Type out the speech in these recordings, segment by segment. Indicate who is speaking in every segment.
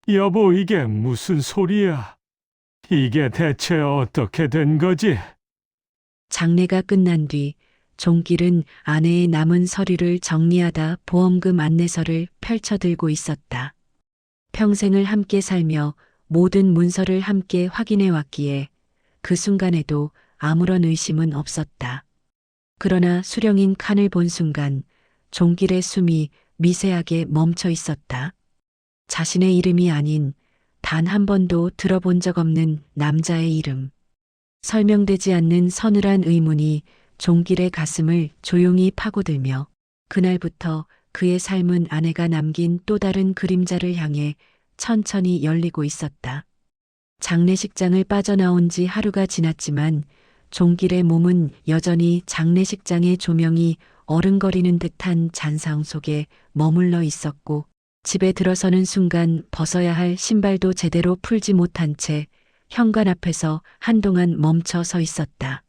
Speaker 1: 여보, 이게 무슨 소리야? 이게 대체 어떻게 된 거지?
Speaker 2: 장례가 끝난 뒤 종길은 아내의 남은 서류를 정리하다 보험금 안내서를 펼쳐들고 있었다. 평생을 함께 살며 모든 문서를 함께 확인해 왔기에 그 순간에도 아무런 의심은 없었다. 그러나 수령인 칸을 본 순간 종길의 숨이 미세하게 멈춰 있었다. 자신의 이름이 아닌 단 한 번도 들어본 적 없는 남자의 이름. 설명되지 않는 서늘한 의문이 종길의 가슴을 조용히 파고들며 그날부터 그의 삶은 아내가 남긴 또 다른 그림자를 향해 천천히 열리고 있었다. 장례식장을 빠져나온 지 하루가 지났지만 종길의 몸은 여전히 장례식장의 조명이 어른거리는 듯한 잔상 속에 머물러 있었고 집에 들어서는 순간 벗어야 할 신발도 제대로 풀지 못한 채 현관 앞에서 한동안 멈춰 서 있었다.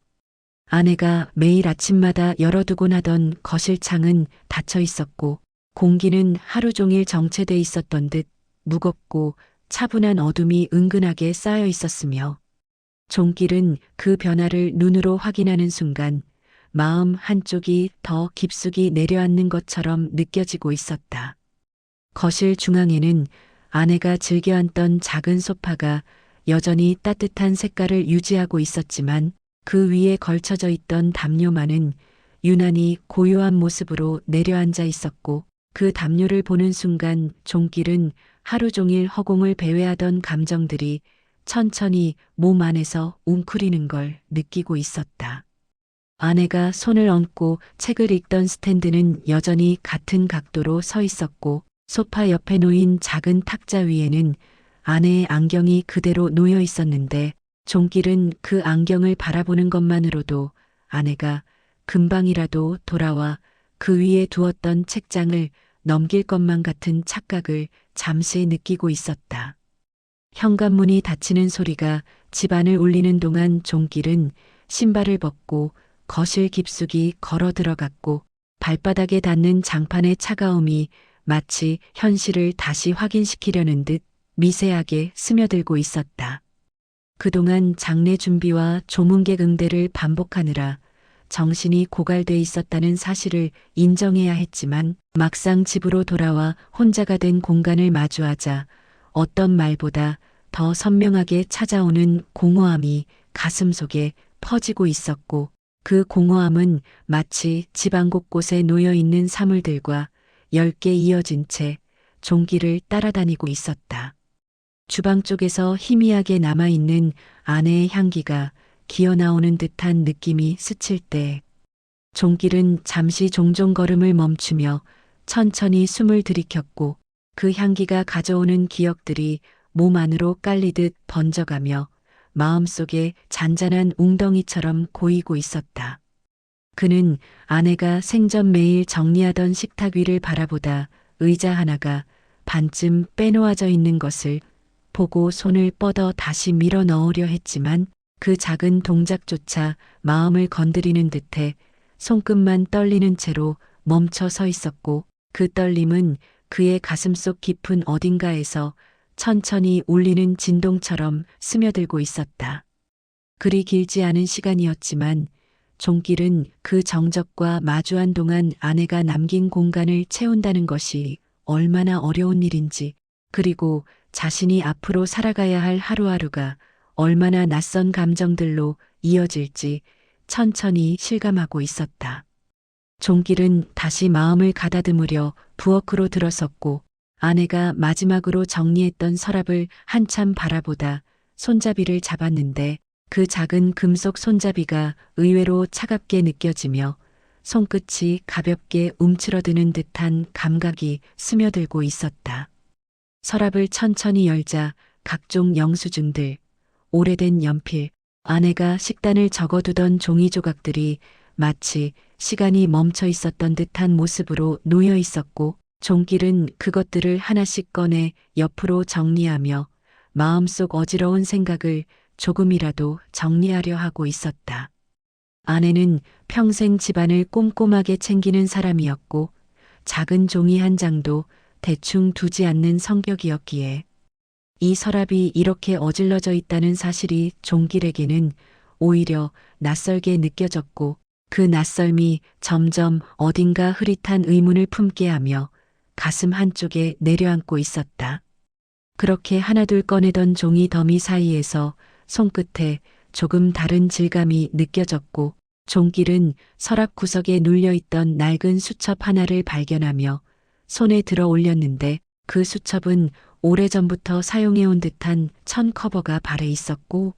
Speaker 2: 아내가 매일 아침마다 열어두곤 하던 거실 창은 닫혀 있었고 공기는 하루 종일 정체돼 있었던 듯 무겁고 차분한 어둠이 은근하게 쌓여 있었으며 종길은 그 변화를 눈으로 확인하는 순간 마음 한쪽이 더 깊숙이 내려앉는 것처럼 느껴지고 있었다. 거실 중앙에는 아내가 즐겨 앉던 작은 소파가 여전히 따뜻한 색깔을 유지하고 있었지만 그 위에 걸쳐져 있던 담요만은 유난히 고요한 모습으로 내려앉아 있었고 그 담요를 보는 순간 종길은 하루 종일 허공을 배회하던 감정들이 천천히 몸 안에서 웅크리는 걸 느끼고 있었다. 아내가 손을 얹고 책을 읽던 스탠드는 여전히 같은 각도로 서 있었고 소파 옆에 놓인 작은 탁자 위에는 아내의 안경이 그대로 놓여 있었는데 종길은 그 안경을 바라보는 것만으로도 아내가 금방이라도 돌아와 그 위에 두었던 책장을 넘길 것만 같은 착각을 잠시 느끼고 있었다. 현관문이 닫히는 소리가 집안을 울리는 동안 종길은 신발을 벗고 거실 깊숙이 걸어 들어갔고 발바닥에 닿는 장판의 차가움이 마치 현실을 다시 확인시키려는 듯 미세하게 스며들고 있었다. 그동안 장례 준비와 조문객 응대를 반복하느라 정신이 고갈돼 있었다는 사실을 인정해야 했지만 막상 집으로 돌아와 혼자가 된 공간을 마주하자 어떤 말보다 더 선명하게 찾아오는 공허함이 가슴 속에 퍼지고 있었고 그 공허함은 마치 집안 곳곳에 놓여 있는 사물들과 엷게 이어진 채 종길을 따라다니고 있었다. 주방 쪽에서 희미하게 남아있는 아내의 향기가 기어나오는 듯한 느낌이 스칠 때 종길은 잠시 종종 걸음을 멈추며 천천히 숨을 들이켰고 그 향기가 가져오는 기억들이 몸 안으로 깔리듯 번져가며 마음속에 잔잔한 웅덩이처럼 고이고 있었다. 그는 아내가 생전 매일 정리하던 식탁 위를 바라보다 의자 하나가 반쯤 빼놓아져 있는 것을 보고 손을 뻗어 다시 밀어 넣으려 했지만 그 작은 동작조차 마음을 건드리는 듯해 손끝만 떨리는 채로 멈춰 서 있었고 그 떨림은 그의 가슴속 깊은 어딘가에서 천천히 울리는 진동처럼 스며들고 있었다. 그리 길지 않은 시간이었지만 종길은 그 정적과 마주한 동안 아내가 남긴 공간을 채운다는 것이 얼마나 어려운 일인지 그리고 자신이 앞으로 살아가야 할 하루하루가 얼마나 낯선 감정들로 이어질지 천천히 실감하고 있었다. 종길은 다시 마음을 가다듬으려 부엌으로 들어섰고 아내가 마지막으로 정리했던 서랍을 한참 바라보다 손잡이를 잡았는데 그 작은 금속 손잡이가 의외로 차갑게 느껴지며 손끝이 가볍게 움츠러드는 듯한 감각이 스며들고 있었다. 서랍을 천천히 열자 각종 영수증들, 오래된 연필, 아내가 식단을 적어두던 종이 조각들이 마치 시간이 멈춰 있었던 듯한 모습으로 놓여 있었고 종길은 그것들을 하나씩 꺼내 옆으로 정리하며 마음속 어지러운 생각을 조금이라도 정리하려 하고 있었다. 아내는 평생 집안을 꼼꼼하게 챙기는 사람이었고 작은 종이 한 장도 대충 두지 않는 성격이었기에 이 서랍이 이렇게 어질러져 있다는 사실이 종길에게는 오히려 낯설게 느껴졌고 그 낯설미 점점 어딘가 흐릿한 의문을 품게 하며 가슴 한쪽에 내려앉고 있었다. 그렇게 하나둘 꺼내던 종이 더미 사이에서 손끝에 조금 다른 질감이 느껴졌고 종길은 서랍 구석에 눌려있던 낡은 수첩 하나를 발견하며 손에 들어 올렸는데 그 수첩은 오래전부터 사용해온 듯한 천 커버가 발에 있었고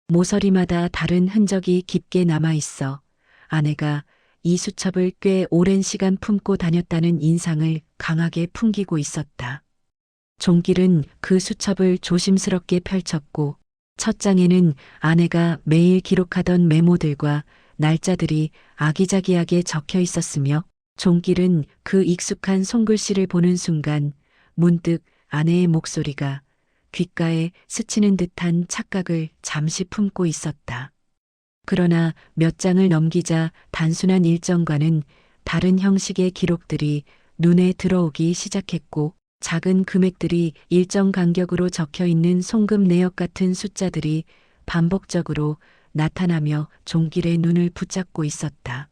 Speaker 2: 모서리마다 다른 흔적이 깊게 남아있어 아내가 이 수첩을 꽤 오랜 시간 품고 다녔다는 인상을 강하게 풍기고 있었다. 종길은 그 수첩을 조심스럽게 펼쳤고 첫 장에는 아내가 매일 기록하던 메모들과 날짜들이 아기자기하게 적혀 있었으며 종길은 그 익숙한 손글씨를 보는 순간 문득 아내의 목소리가 귓가에 스치는 듯한 착각을 잠시 품고 있었다. 그러나 몇 장을 넘기자 단순한 일정과는 다른 형식의 기록들이 눈에 들어오기 시작했고 작은 금액들이 일정 간격으로 적혀 있는 송금 내역 같은 숫자들이 반복적으로 나타나며 종길의 눈을 붙잡고 있었다.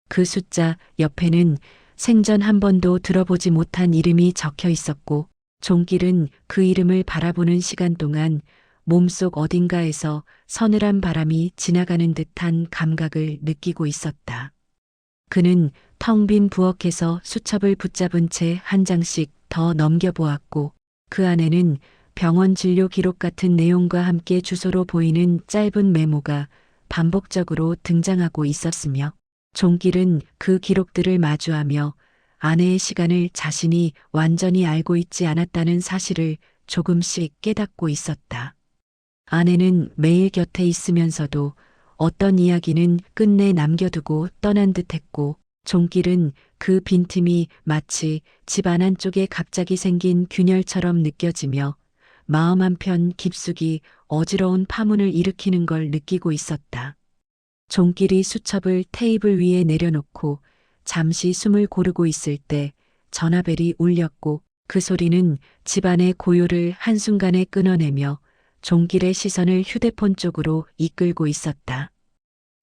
Speaker 2: 그 숫자 옆에는 생전 한 번도 들어보지 못한 이름이 적혀 있었고 종길은 그 이름을 바라보는 시간 동안 몸속 어딘가에서 서늘한 바람이 지나가는 듯한 감각을 느끼고 있었다. 그는 텅 빈 부엌에서 수첩을 붙잡은 채 한 장씩 더 넘겨보았고 그 안에는 병원 진료 기록 같은 내용과 함께 주소로 보이는 짧은 메모가 반복적으로 등장하고 있었으며 종길은 그 기록들을 마주하며 아내의 시간을 자신이 완전히 알고 있지 않았다는 사실을 조금씩 깨닫고 있었다. 아내는 매일 곁에 있으면서도 어떤 이야기는 끝내 남겨두고 떠난 듯했고 종길은 그 빈틈이 마치 집안 한쪽에 갑자기 생긴 균열처럼 느껴지며 마음 한편 깊숙이 어지러운 파문을 일으키는 걸 느끼고 있었다. 종길이 수첩을 테이블 위에 내려놓고 잠시 숨을 고르고 있을 때 전화벨이 울렸고 그 소리는 집안의 고요를 한순간에 끊어내며 종길의 시선을 휴대폰 쪽으로 이끌고 있었다.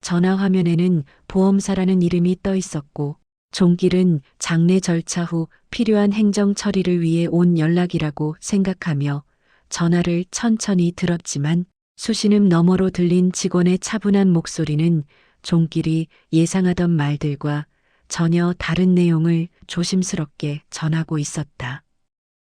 Speaker 2: 전화 화면에는 보험사라는 이름이 떠 있었고 종길은 장례 절차 후 필요한 행정 처리를 위해 온 연락이라고 생각하며 전화를 천천히 들었지만 수신음 너머로 들린 직원의 차분한 목소리는 종길이 예상하던 말들과 전혀 다른 내용을 조심스럽게 전하고 있었다.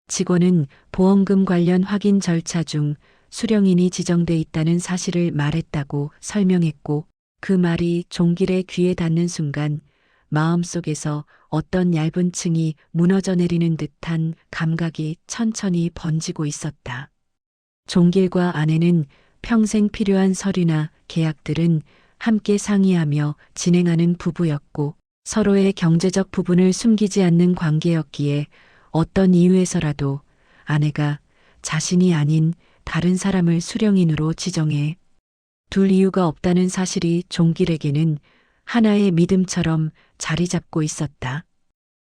Speaker 2: 직원은 보험금 관련 확인 절차 중 수령인이 지정돼 있다는 사실을 말했다고 설명했고 그 말이 종길의 귀에 닿는 순간 마음속에서 어떤 얇은 층이 무너져 내리는 듯한 감각이 천천히 번지고 있었다. 종길과 아내는 평생 필요한 서류나 계약들은 함께 상의하며 진행하는 부부였고 서로의 경제적 부분을 숨기지 않는 관계였기에 어떤 이유에서라도 아내가 자신이 아닌 다른 사람을 수령인으로 지정해 둘 이유가 없다는 사실이 종길에게는 하나의 믿음처럼 자리 잡고 있었다.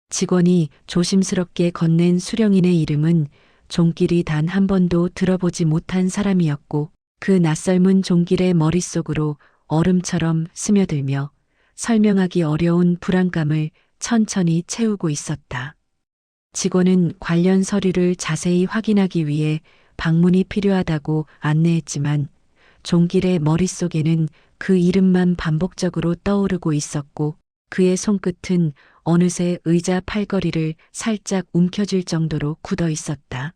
Speaker 2: 직원이 조심스럽게 건넨 수령인의 이름은 종길이 단 한 번도 들어보지 못한 사람이었고 그 낯설문 종길의 머릿속으로 얼음처럼 스며들며 설명하기 어려운 불안감을 천천히 채우고 있었다. 직원은 관련 서류를 자세히 확인하기 위해 방문이 필요하다고 안내했지만 종길의 머릿속에는 그 이름만 반복적으로 떠오르고 있었고 그의 손끝은 어느새 의자 팔걸이를 살짝 움켜쥘 정도로 굳어 있었다.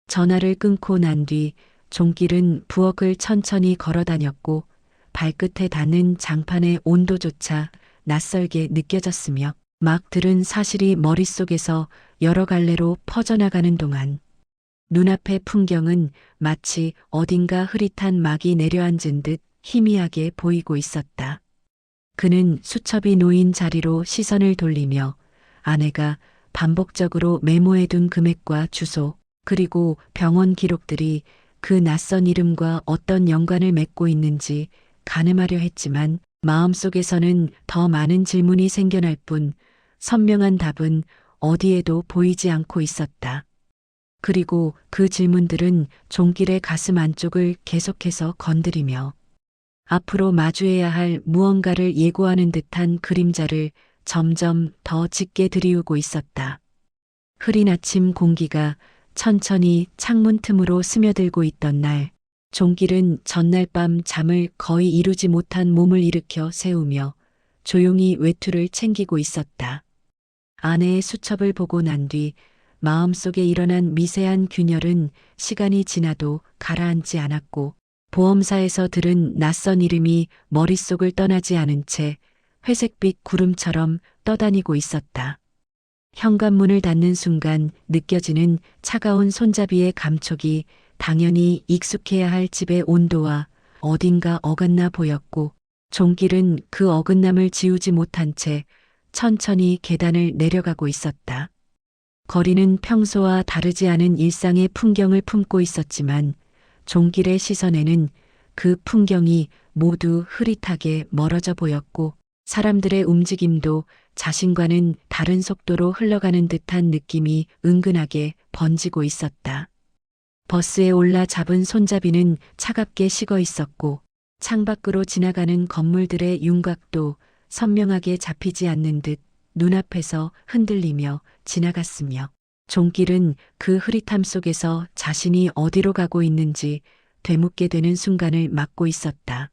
Speaker 2: 전화를 끊고 난 뒤 종길은 부엌을 천천히 걸어 다녔고 발끝에 닿는 장판의 온도조차 낯설게 느껴졌으며 막 들은 사실이 머릿속에서 여러 갈래로 퍼져나가는 동안 눈앞의 풍경은 마치 어딘가 흐릿한 막이 내려앉은 듯 희미하게 보이고 있었다. 그는 수첩이 놓인 자리로 시선을 돌리며 아내가 반복적으로 메모해둔 금액과 주소 그리고 병원 기록들이 그 낯선 이름과 어떤 연관을 맺고 있는지 가늠하려 했지만 마음속에서는 더 많은 질문이 생겨날 뿐 선명한 답은 어디에도 보이지 않고 있었다. 그리고 그 질문들은 종길의 가슴 안쪽을 계속해서 건드리며 앞으로 마주해야 할 무언가를 예고하는 듯한 그림자를 점점 더 짙게 들이우고 있었다. 흐린 아침 공기가 천천히 창문 틈으로 스며들고 있던 날, 종길은 전날 밤 잠을 거의 이루지 못한 몸을 일으켜 세우며 조용히 외투를 챙기고 있었다. 아내의 수첩을 보고 난 뒤 마음속에 일어난 미세한 균열은 시간이 지나도 가라앉지 않았고 보험사에서 들은 낯선 이름이 머릿속을 떠나지 않은 채 회색빛 구름처럼 떠다니고 있었다. 현관문을 닫는 순간 느껴지는 차가운 손잡이의 감촉이 당연히 익숙해야 할 집의 온도와 어딘가 어긋나 보였고 종길은 그 어긋남을 지우지 못한 채 천천히 계단을 내려가고 있었다. 거리는 평소와 다르지 않은 일상의 풍경을 품고 있었지만 종길의 시선에는 그 풍경이 모두 흐릿하게 멀어져 보였고 사람들의 움직임도 자신과는 다른 속도로 흘러가는 듯한 느낌이 은근하게 번지고 있었다. 버스에 올라 잡은 손잡이는 차갑게 식어 있었고 창밖으로 지나가는 건물들의 윤곽도 선명하게 잡히지 않는 듯 눈앞에서 흔들리며 지나갔으며 종길은 그 흐릿함 속에서 자신이 어디로 가고 있는지 되묻게 되는 순간을 맞고 있었다.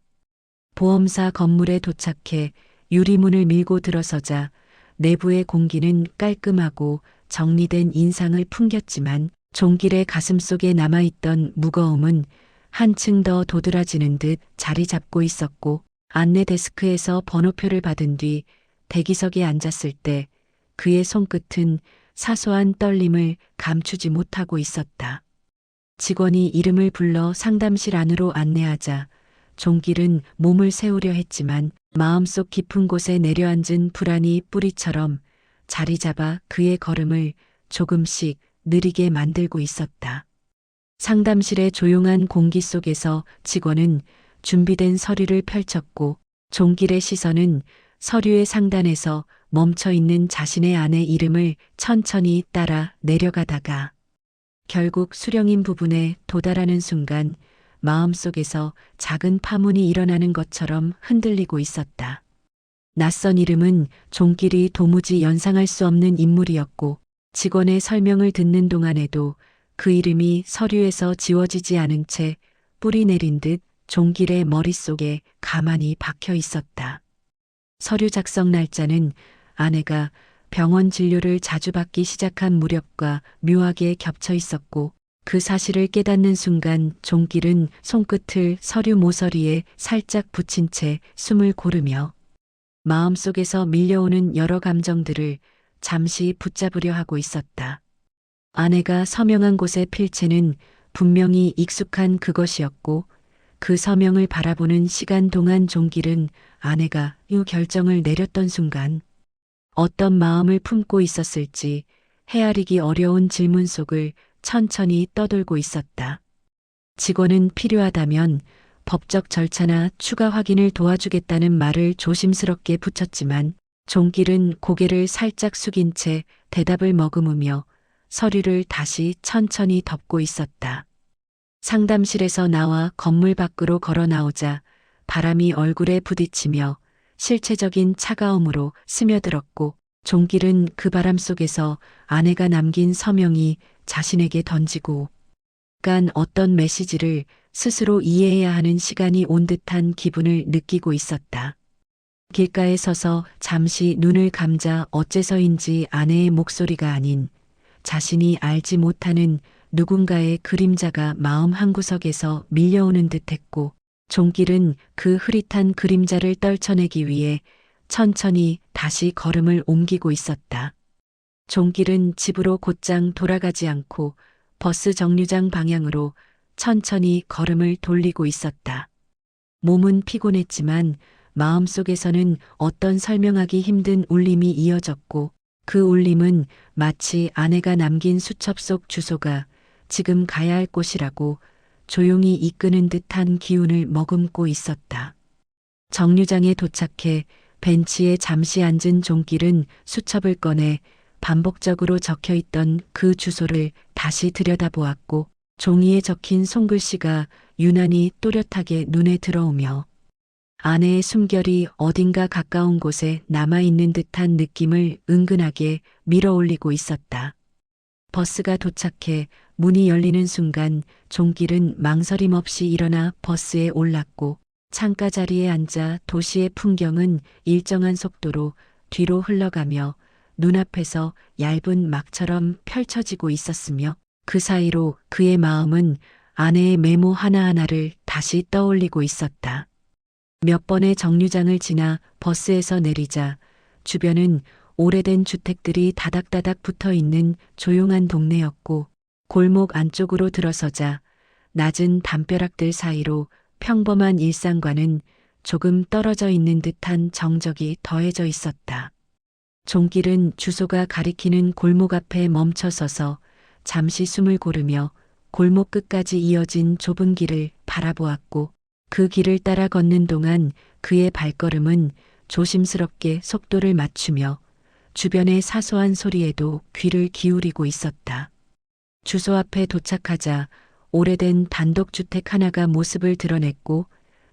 Speaker 2: 보험사 건물에 도착해 유리문을 밀고 들어서자 내부의 공기는 깔끔하고 정리된 인상을 풍겼지만 종길의 가슴속에 남아있던 무거움은 한층 더 도드라지는 듯 자리 잡고 있었고 안내 데스크에서 번호표를 받은 뒤 대기석에 앉았을 때 그의 손끝은 사소한 떨림을 감추지 못하고 있었다. 직원이 이름을 불러 상담실 안으로 안내하자 종길은 몸을 세우려 했지만 마음속 깊은 곳에 내려앉은 불안이 뿌리처럼 자리 잡아 그의 걸음을 조금씩 느리게 만들고 있었다. 상담실의 조용한 공기 속에서 직원은 준비된 서류를 펼쳤고 종길의 시선은 서류의 상단에서 멈춰 있는 자신의 아내 이름을 천천히 따라 내려가다가 결국 수령인 부분에 도달하는 순간 마음속에서 작은 파문이 일어나는 것처럼 흔들리고 있었다. 낯선 이름은 종길이 도무지 연상할 수 없는 인물이었고 직원의 설명을 듣는 동안에도 그 이름이 서류에서 지워지지 않은 채 뿌리 내린 듯 종길의 머릿속에 가만히 박혀 있었다. 서류 작성 날짜는 아내가 병원 진료를 자주 받기 시작한 무렵과 묘하게 겹쳐 있었고 그 사실을 깨닫는 순간 종길은 손끝을 서류 모서리에 살짝 붙인 채 숨을 고르며 마음속에서 밀려오는 여러 감정들을 잠시 붙잡으려 하고 있었다. 아내가 서명한 곳의 필체는 분명히 익숙한 그것이었고 그 서명을 바라보는 시간 동안 종길은 아내가 이 결정을 내렸던 순간 어떤 마음을 품고 있었을지 헤아리기 어려운 질문 속을 천천히 떠돌고 있었다. 직원은 필요하다면 법적 절차나 추가 확인을 도와주겠다는 말을 조심스럽게 붙였지만 종길은 고개를 살짝 숙인 채 대답을 머금으며 서류를 다시 천천히 덮고 있었다. 상담실에서 나와 건물 밖으로 걸어 나오자 바람이 얼굴에 부딪히며 실체적인 차가움으로 스며들었고 종길은 그 바람 속에서 아내가 남긴 서명이 자신에게 던지고 간 어떤 메시지를 스스로 이해해야 하는 시간이 온 듯한 기분을 느끼고 있었다. 길가에 서서 잠시 눈을 감자 어째서인지 아내의 목소리가 아닌 자신이 알지 못하는 누군가의 그림자가 마음 한구석에서 밀려오는 듯했고 종길은 그 흐릿한 그림자를 떨쳐내기 위해 천천히 다시 걸음을 옮기고 있었다. 종길은 집으로 곧장 돌아가지 않고 버스 정류장 방향으로 천천히 걸음을 돌리고 있었다. 몸은 피곤했지만 마음속에서는 어떤 설명하기 힘든 울림이 이어졌고 그 울림은 마치 아내가 남긴 수첩 속 주소가 지금 가야 할 곳이라고 조용히 이끄는 듯한 기운을 머금고 있었다. 정류장에 도착해 벤치에 잠시 앉은 종길은 수첩을 꺼내 반복적으로 적혀 있던 그 주소를 다시 들여다보았고 종이에 적힌 손글씨가 유난히 또렷하게 눈에 들어오며 아내의 숨결이 어딘가 가까운 곳에 남아있는 듯한 느낌을 은근하게 밀어올리고 있었다. 버스가 도착해 문이 열리는 순간 종길은 망설임 없이 일어나 버스에 올랐고 창가 자리에 앉아 도시의 풍경은 일정한 속도로 뒤로 흘러가며 눈앞에서 얇은 막처럼 펼쳐지고 있었으며 그 사이로 그의 마음은 아내의 메모 하나하나를 다시 떠올리고 있었다. 몇 번의 정류장을 지나 버스에서 내리자 주변은 오래된 주택들이 다닥다닥 붙어 있는 조용한 동네였고 골목 안쪽으로 들어서자 낮은 담벼락들 사이로 평범한 일상과는 조금 떨어져 있는 듯한 정적이 더해져 있었다. 종길은 주소가 가리키는 골목 앞에 멈춰서서 잠시 숨을 고르며 골목 끝까지 이어진 좁은 길을 바라보았고 그 길을 따라 걷는 동안 그의 발걸음은 조심스럽게 속도를 맞추며 주변의 사소한 소리에도 귀를 기울이고 있었다. 주소 앞에 도착하자 오래된 단독주택 하나가 모습을 드러냈고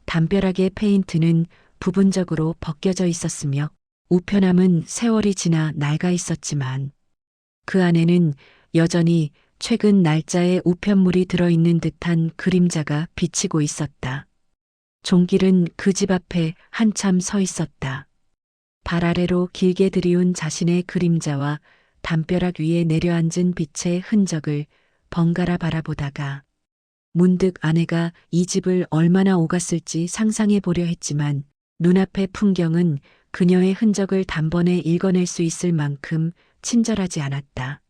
Speaker 2: 담벼락의 페인트는 부분적으로 벗겨져 있었으며 우편함은 세월이 지나 낡아 있었지만 그 안에는 여전히 최근 날짜의 우편물이 들어있는 듯한 그림자가 비치고 있었다. 종길은 그 집 앞에 한참 서 있었다. 발 아래로 길게 들이운 자신의 그림자와 담벼락 위에 내려앉은 빛의 흔적을 번갈아 바라보다가 문득 아내가 이 집을 얼마나 오갔을지 상상해 보려 했지만 눈앞의 풍경은 그녀의 흔적을 단번에 읽어낼 수 있을 만큼 친절하지 않았다.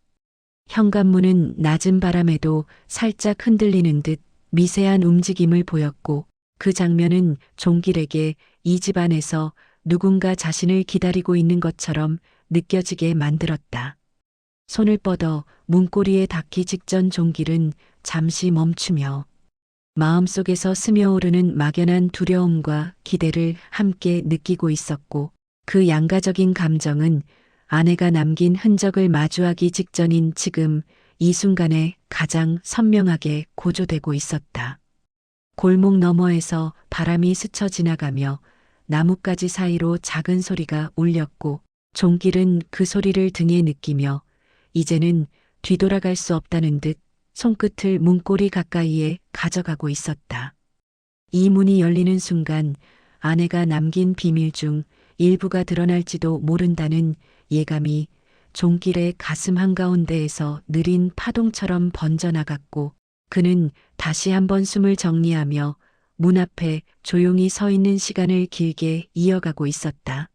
Speaker 2: 현관문은 낮은 바람에도 살짝 흔들리는 듯 미세한 움직임을 보였고 그 장면은 종길에게 이 집 안에서 누군가 자신을 기다리고 있는 것처럼 느껴지게 만들었다. 손을 뻗어 문고리에 닿기 직전 종길은 잠시 멈추며 마음속에서 스며오르는 막연한 두려움과 기대를 함께 느끼고 있었고 그 양가적인 감정은 아내가 남긴 흔적을 마주하기 직전인 지금 이 순간에 가장 선명하게 고조되고 있었다. 골목 너머에서 바람이 스쳐 지나가며 나뭇가지 사이로 작은 소리가 울렸고 종길은 그 소리를 등에 느끼며 이제는 뒤돌아갈 수 없다는 듯 손끝을 문고리 가까이에 가져가고 있었다. 이 문이 열리는 순간 아내가 남긴 비밀 중 일부가 드러날지도 모른다는 예감이 종길의 가슴 한가운데에서 느린 파동처럼 번져나갔고 그는 다시 한번 숨을 정리하며 문 앞에 조용히 서 있는 시간을 길게 이어가고 있었다.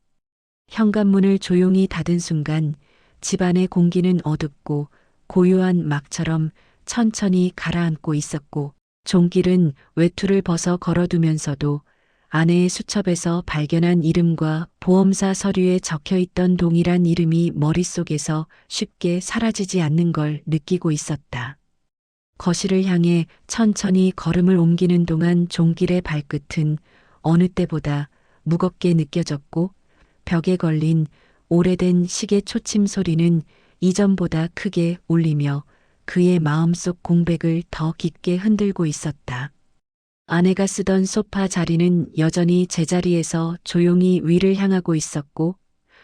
Speaker 2: 현관문을 조용히 닫은 순간 집안의 공기는 어둡고 고요한 막처럼 천천히 가라앉고 있었고 종길은 외투를 벗어 걸어두면서도 아내의 수첩에서 발견한 이름과 보험사 서류에 적혀 있던 동일한 이름이 머릿속에서 쉽게 사라지지 않는 걸 느끼고 있었다. 거실을 향해 천천히 걸음을 옮기는 동안 종길의 발끝은 어느 때보다 무겁게 느껴졌고 벽에 걸린 오래된 시계 초침 소리는 이전보다 크게 울리며 그의 마음속 공백을 더 깊게 흔들고 있었다. 아내가 쓰던 소파 자리는 여전히 제자리에서 조용히 위를 향하고 있었고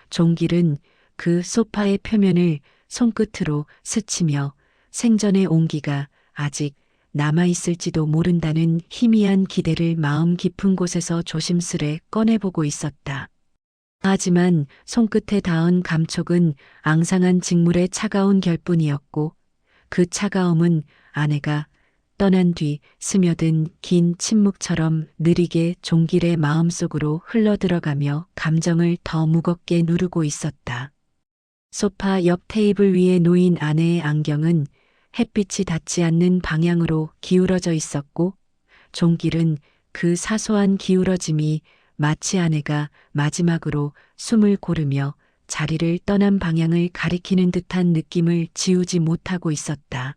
Speaker 2: 종길은 그 소파의 표면을 손끝으로 스치며 생전의 온기가 아직 남아있을지도 모른다는 희미한 기대를 마음 깊은 곳에서 조심스레 꺼내보고 있었다. 하지만 손끝에 닿은 감촉은 앙상한 직물의 차가운 결뿐이었고 그 차가움은 아내가 떠난 뒤 스며든 긴 침묵처럼 느리게 종길의 마음속으로 흘러들어가며 감정을 더 무겁게 누르고 있었다. 소파 옆 테이블 위에 놓인 아내의 안경은 햇빛이 닿지 않는 방향으로 기울어져 있었고 종길은 그 사소한 기울어짐이 마치 아내가 마지막으로 숨을 고르며 자리를 떠난 방향을 가리키는 듯한 느낌을 지우지 못하고 있었다.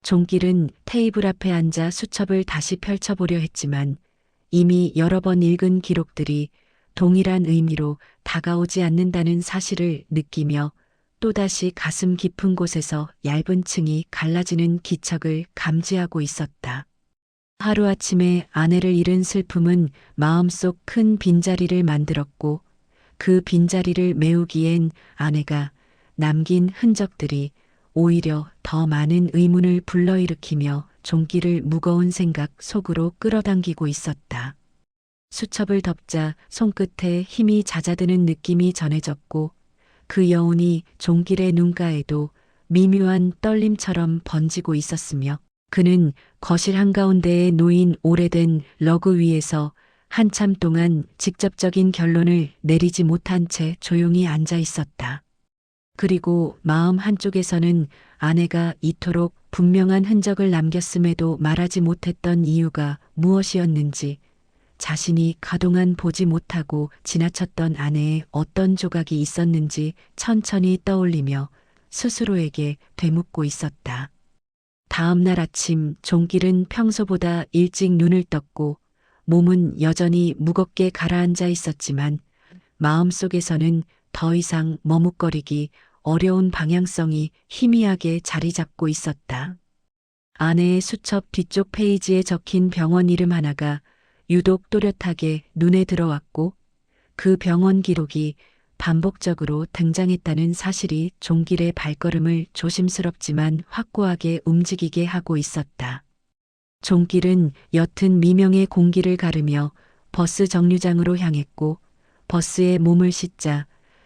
Speaker 2: 종길은 테이블 앞에 앉아 수첩을 다시 펼쳐보려 했지만 이미 여러 번 읽은 기록들이 동일한 의미로 다가오지 않는다는 사실을 느끼며 또다시 가슴 깊은 곳에서 얇은 층이 갈라지는 기척을 감지하고 있었다. 하루아침에 아내를 잃은 슬픔은 마음속 큰 빈자리를 만들었고 그 빈자리를 메우기엔 아내가 남긴 흔적들이 오히려 더 많은 의문을 불러일으키며 종기를 무거운 생각 속으로 끌어당기고 있었다. 수첩을 덮자 손끝에 힘이 잦아드는 느낌이 전해졌고 그 여운이 종길의 눈가에도 미묘한 떨림처럼 번지고 있었으며 그는 거실 한가운데에 놓인 오래된 러그 위에서 한참 동안 직접적인 결론을 내리지 못한 채 조용히 앉아 있었다. 그리고 마음 한쪽에서는 아내가 이토록 분명한 흔적을 남겼음에도 말하지 못했던 이유가 무엇이었는지, 자신이 그동안 보지 못하고 지나쳤던 아내의 어떤 조각이 있었는지 천천히 떠올리며 스스로에게 되묻고 있었다. 다음 날 아침 종길은 평소보다 일찍 눈을 떴고 몸은 여전히 무겁게 가라앉아 있었지만 마음속에서는 더 이상 머뭇거리기 어려운 방향성이 희미하게 자리 잡고 있었다. 아내의 수첩 뒤쪽 페이지에 적힌 병원 이름 하나가 유독 또렷하게 눈에 들어왔고 그 병원 기록이 반복적으로 등장했다는 사실이 종길의 발걸음을 조심스럽지만 확고하게 움직이게 하고 있었다. 종길은 옅은 미명의 공기를 가르며 버스 정류장으로 향했고 버스에 몸을 싣자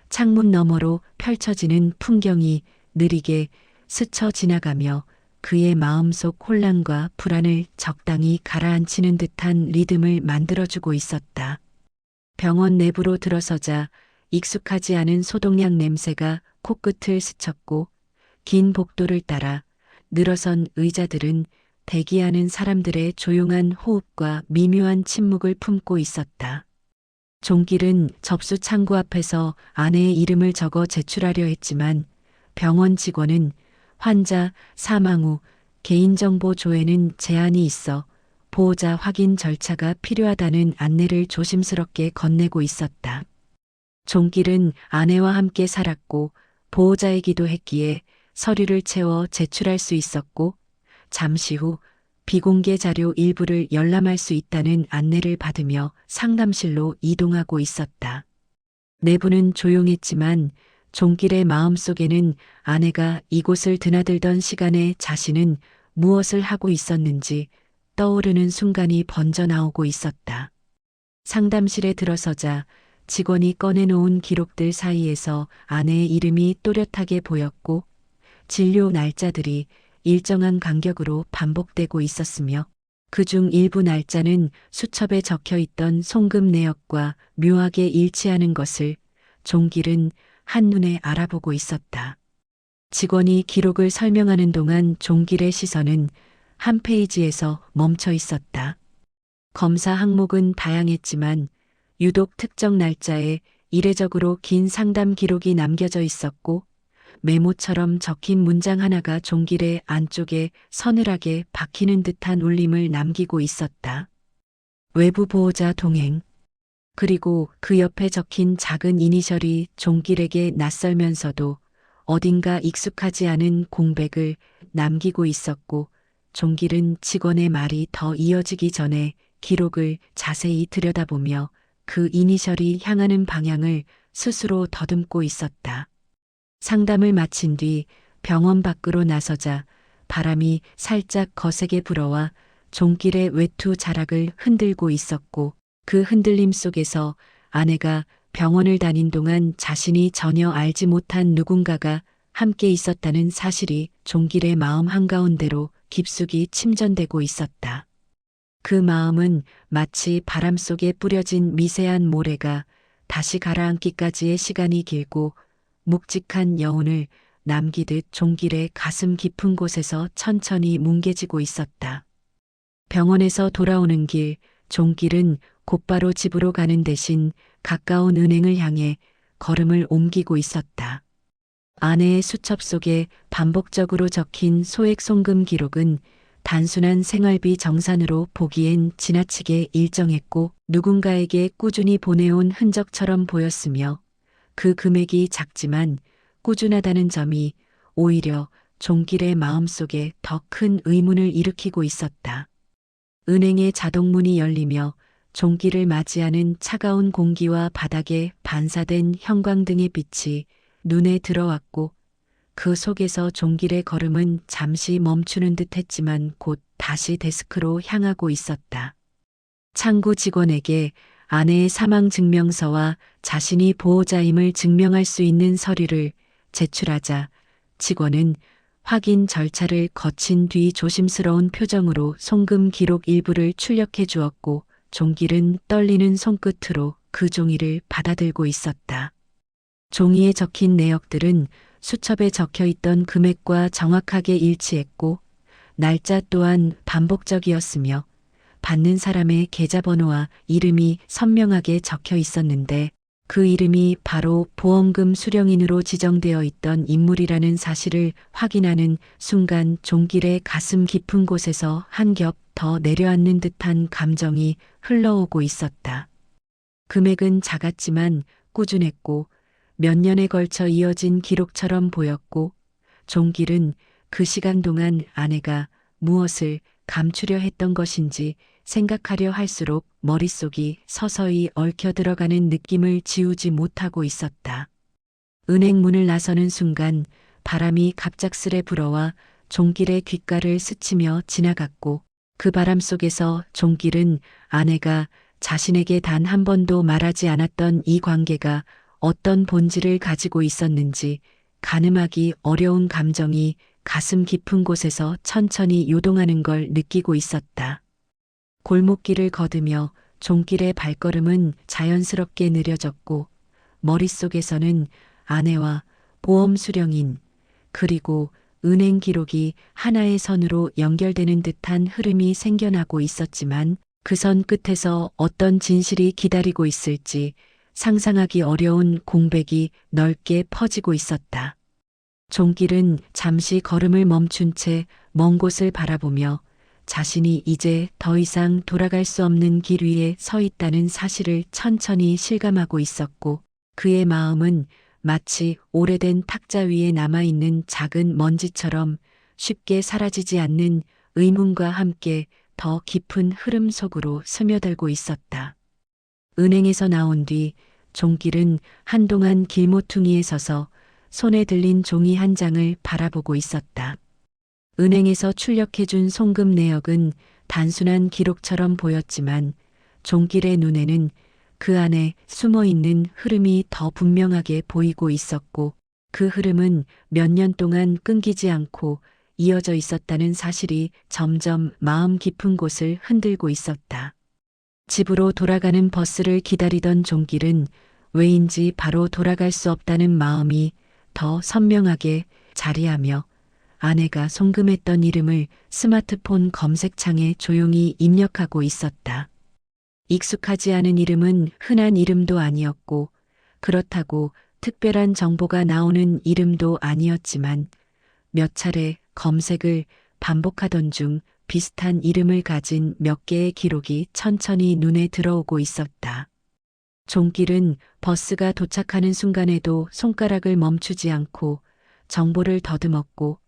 Speaker 2: 창문 너머로 펼쳐지는 풍경이 느리게 스쳐 지나가며 그의 마음속 혼란과 불안을 적당히 가라앉히는 듯한 리듬을 만들어주고 있었다. 병원 내부로 들어서자 익숙하지 않은 소독약 냄새가 코끝을 스쳤고 긴 복도를 따라 늘어선 의자들은 대기하는 사람들의 조용한 호흡과 미묘한 침묵을 품고 있었다. 종길은 접수 창구 앞에서 아내의 이름을 적어 제출하려 했지만 병원 직원은 환자 사망 후 개인정보 조회는 제한이 있어 보호자 확인 절차가 필요하다는 안내를 조심스럽게 건네고 있었다. 종길은 아내와 함께 살았고 보호자이기도 했기에 서류를 채워 제출할 수 있었고 잠시 후 비공개 자료 일부를 열람할 수 있다는 안내를 받으며 상담실로 이동하고 있었다. 내부는 조용했지만 종길의 마음속에는 아내가 이곳을 드나들던 시간에 자신은 무엇을 하고 있었는지 떠오르는 순간이 번져 나오고 있었다. 상담실에 들어서자 직원이 꺼내놓은 기록들 사이에서 아내의 이름이 또렷하게 보였고 진료 날짜들이 일정한 간격으로 반복되고 있었으며 그중 일부 날짜는 수첩에 적혀 있던 송금 내역과 묘하게 일치하는 것을 종길은 한눈에 알아보고 있었다. 직원이 기록을 설명하는 동안 종길의 시선은 한 페이지에서 멈춰 있었다. 검사 항목은 다양했지만 유독 특정 날짜에 이례적으로 긴 상담 기록이 남겨져 있었고 메모처럼 적힌 문장 하나가 종길의 안쪽에 서늘하게 박히는 듯한 울림을 남기고 있었다. 외부 보호자 동행. 그리고 그 옆에 적힌 작은 이니셜이 종길에게 낯설면서도 어딘가 익숙하지 않은 공백을 남기고 있었고 종길은 직원의 말이 더 이어지기 전에 기록을 자세히 들여다보며 그 이니셜이 향하는 방향을 스스로 더듬고 있었다. 상담을 마친 뒤 병원 밖으로 나서자 바람이 살짝 거세게 불어와 종길의 외투 자락을 흔들고 있었고 그 흔들림 속에서 아내가 병원을 다닌 동안 자신이 전혀 알지 못한 누군가가 함께 있었다는 사실이 종길의 마음 한가운데로 깊숙이 침전되고 있었다. 그 마음은 마치 바람 속에 뿌려진 미세한 모래가 다시 가라앉기까지의 시간이 길고 묵직한 여운을 남기듯 종길의 가슴 깊은 곳에서 천천히 뭉개지고 있었다. 병원에서 돌아오는 길, 종길은 곧바로 집으로 가는 대신 가까운 은행을 향해 걸음을 옮기고 있었다. 아내의 수첩 속에 반복적으로 적힌 소액 송금 기록은 단순한 생활비 정산으로 보기엔 지나치게 일정했고 누군가에게 꾸준히 보내온 흔적처럼 보였으며 그 금액이 작지만 꾸준하다는 점이 오히려 종길의 마음속에 더 큰 의문을 일으키고 있었다. 은행의 자동문이 열리며 종길을 맞이하는 차가운 공기와 바닥에 반사된 형광등의 빛이 눈에 들어왔고 그 속에서 종길의 걸음은 잠시 멈추는 듯 했지만 곧 다시 데스크로 향하고 있었다. 창구 직원에게 아내의 사망 증명서와 자신이 보호자임을 증명할 수 있는 서류를 제출하자 직원은 확인 절차를 거친 뒤 조심스러운 표정으로 송금 기록 일부를 출력해 주었고 종길은 떨리는 손끝으로 그 종이를 받아들고 있었다. 종이에 적힌 내역들은 수첩에 적혀 있던 금액과 정확하게 일치했고 날짜 또한 반복적이었으며 받는 사람의 계좌번호와 이름이 선명하게 적혀 있었는데 그 이름이 바로 보험금 수령인으로 지정되어 있던 인물이라는 사실을 확인하는 순간 종길의 가슴 깊은 곳에서 한 겹 더 내려앉는 듯한 감정이 흘러오고 있었다. 금액은 작았지만 꾸준했고 몇 년에 걸쳐 이어진 기록처럼 보였고 종길은 그 시간 동안 아내가 무엇을 감추려 했던 것인지 생각하려 할수록 머릿속이 서서히 얽혀 들어가는 느낌을 지우지 못하고 있었다. 은행 문을 나서는 순간 바람이 갑작스레 불어와 종길의 귓가를 스치며 지나갔고 그 바람 속에서 종길은 아내가 자신에게 단 한 번도 말하지 않았던 이 관계가 어떤 본질을 가지고 있었는지 가늠하기 어려운 감정이 가슴 깊은 곳에서 천천히 요동하는 걸 느끼고 있었다. 골목길을 걷으며 종길의 발걸음은 자연스럽게 느려졌고 머릿속에서는 아내와 보험 수령인 그리고 은행 기록이 하나의 선으로 연결되는 듯한 흐름이 생겨나고 있었지만 그 선 끝에서 어떤 진실이 기다리고 있을지 상상하기 어려운 공백이 넓게 퍼지고 있었다. 종길은 잠시 걸음을 멈춘 채 먼 곳을 바라보며 자신이 이제 더 이상 돌아갈 수 없는 길 위에 서 있다는 사실을 천천히 실감하고 있었고 그의 마음은 마치 오래된 탁자 위에 남아있는 작은 먼지처럼 쉽게 사라지지 않는 의문과 함께 더 깊은 흐름 속으로 스며들고 있었다. 은행에서 나온 뒤 종길은 한동안 길모퉁이에 서서 손에 들린 종이 한 장을 바라보고 있었다. 은행에서 출력해준 송금 내역은 단순한 기록처럼 보였지만 종길의 눈에는 그 안에 숨어있는 흐름이 더 분명하게 보이고 있었고 그 흐름은 몇 년 동안 끊기지 않고 이어져 있었다는 사실이 점점 마음 깊은 곳을 흔들고 있었다. 집으로 돌아가는 버스를 기다리던 종길은 왜인지 바로 돌아갈 수 없다는 마음이 더 선명하게 자리하며 아내가 송금했던 이름을 스마트폰 검색창에 조용히 입력하고 있었다. 익숙하지 않은 이름은 흔한 이름도 아니었고 그렇다고 특별한 정보가 나오는 이름도 아니었지만 몇 차례 검색을 반복하던 중 비슷한 이름을 가진 몇 개의 기록이 천천히 눈에 들어오고 있었다. 종길은 버스가 도착하는 순간에도 손가락을 멈추지 않고 정보를 더듬었고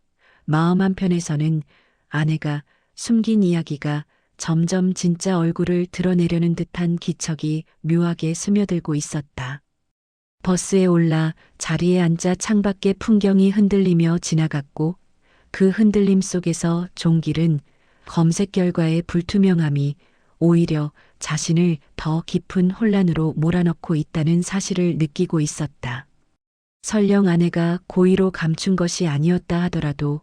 Speaker 2: 마음 한편에서는 아내가 숨긴 이야기가 점점 진짜 얼굴을 드러내려는 듯한 기척이 묘하게 스며들고 있었다. 버스에 올라 자리에 앉아 창밖의 풍경이 흔들리며 지나갔고 그 흔들림 속에서 종길은 검색 결과의 불투명함이 오히려 자신을 더 깊은 혼란으로 몰아넣고 있다는 사실을 느끼고 있었다. 설령 아내가 고의로 감춘 것이 아니었다 하더라도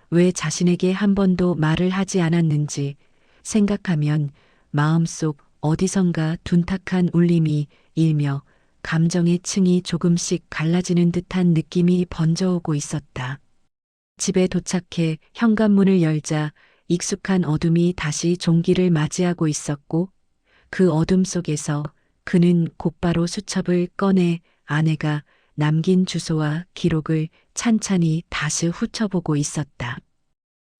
Speaker 2: 왜 자신에게 한 번도 말을 하지 않았는지 생각하면 마음속 어디선가 둔탁한 울림이 일며 감정의 층이 조금씩 갈라지는 듯한 느낌이 번져오고 있었다. 집에 도착해 현관문을 열자 익숙한 어둠이 다시 종길을 맞이하고 있었고 그 어둠 속에서 그는 곧바로 수첩을 꺼내 아내가 남긴 주소와 기록을 찬찬히 다시 훑어보고 있었다.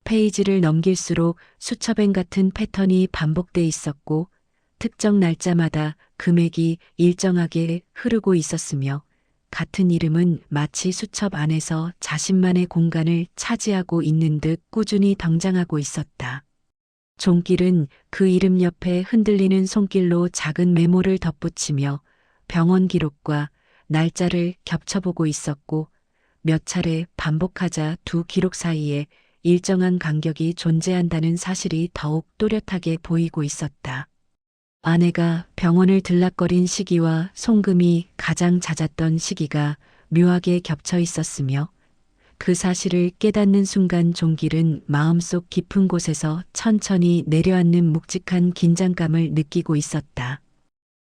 Speaker 2: 페이지를 넘길수록 수첩엔 같은 패턴이 반복돼 있었고 특정 날짜마다 금액이 일정하게 흐르고 있었으며 같은 이름은 마치 수첩 안에서 자신만의 공간을 차지하고 있는 듯 꾸준히 등장하고 있었다. 종길은 그 이름 옆에 흔들리는 손길로 작은 메모를 덧붙이며 병원 기록과 날짜를 겹쳐보고 있었고, 몇 차례 반복하자 두 기록 사이에 일정한 간격이 존재한다는 사실이 더욱 또렷하게 보이고 있었다. 아내가 병원을 들락거린 시기와 송금이 가장 잦았던 시기가 묘하게 겹쳐 있었으며, 그 사실을 깨닫는 순간 종길은 마음속 깊은 곳에서 천천히 내려앉는 묵직한 긴장감을 느끼고 있었다.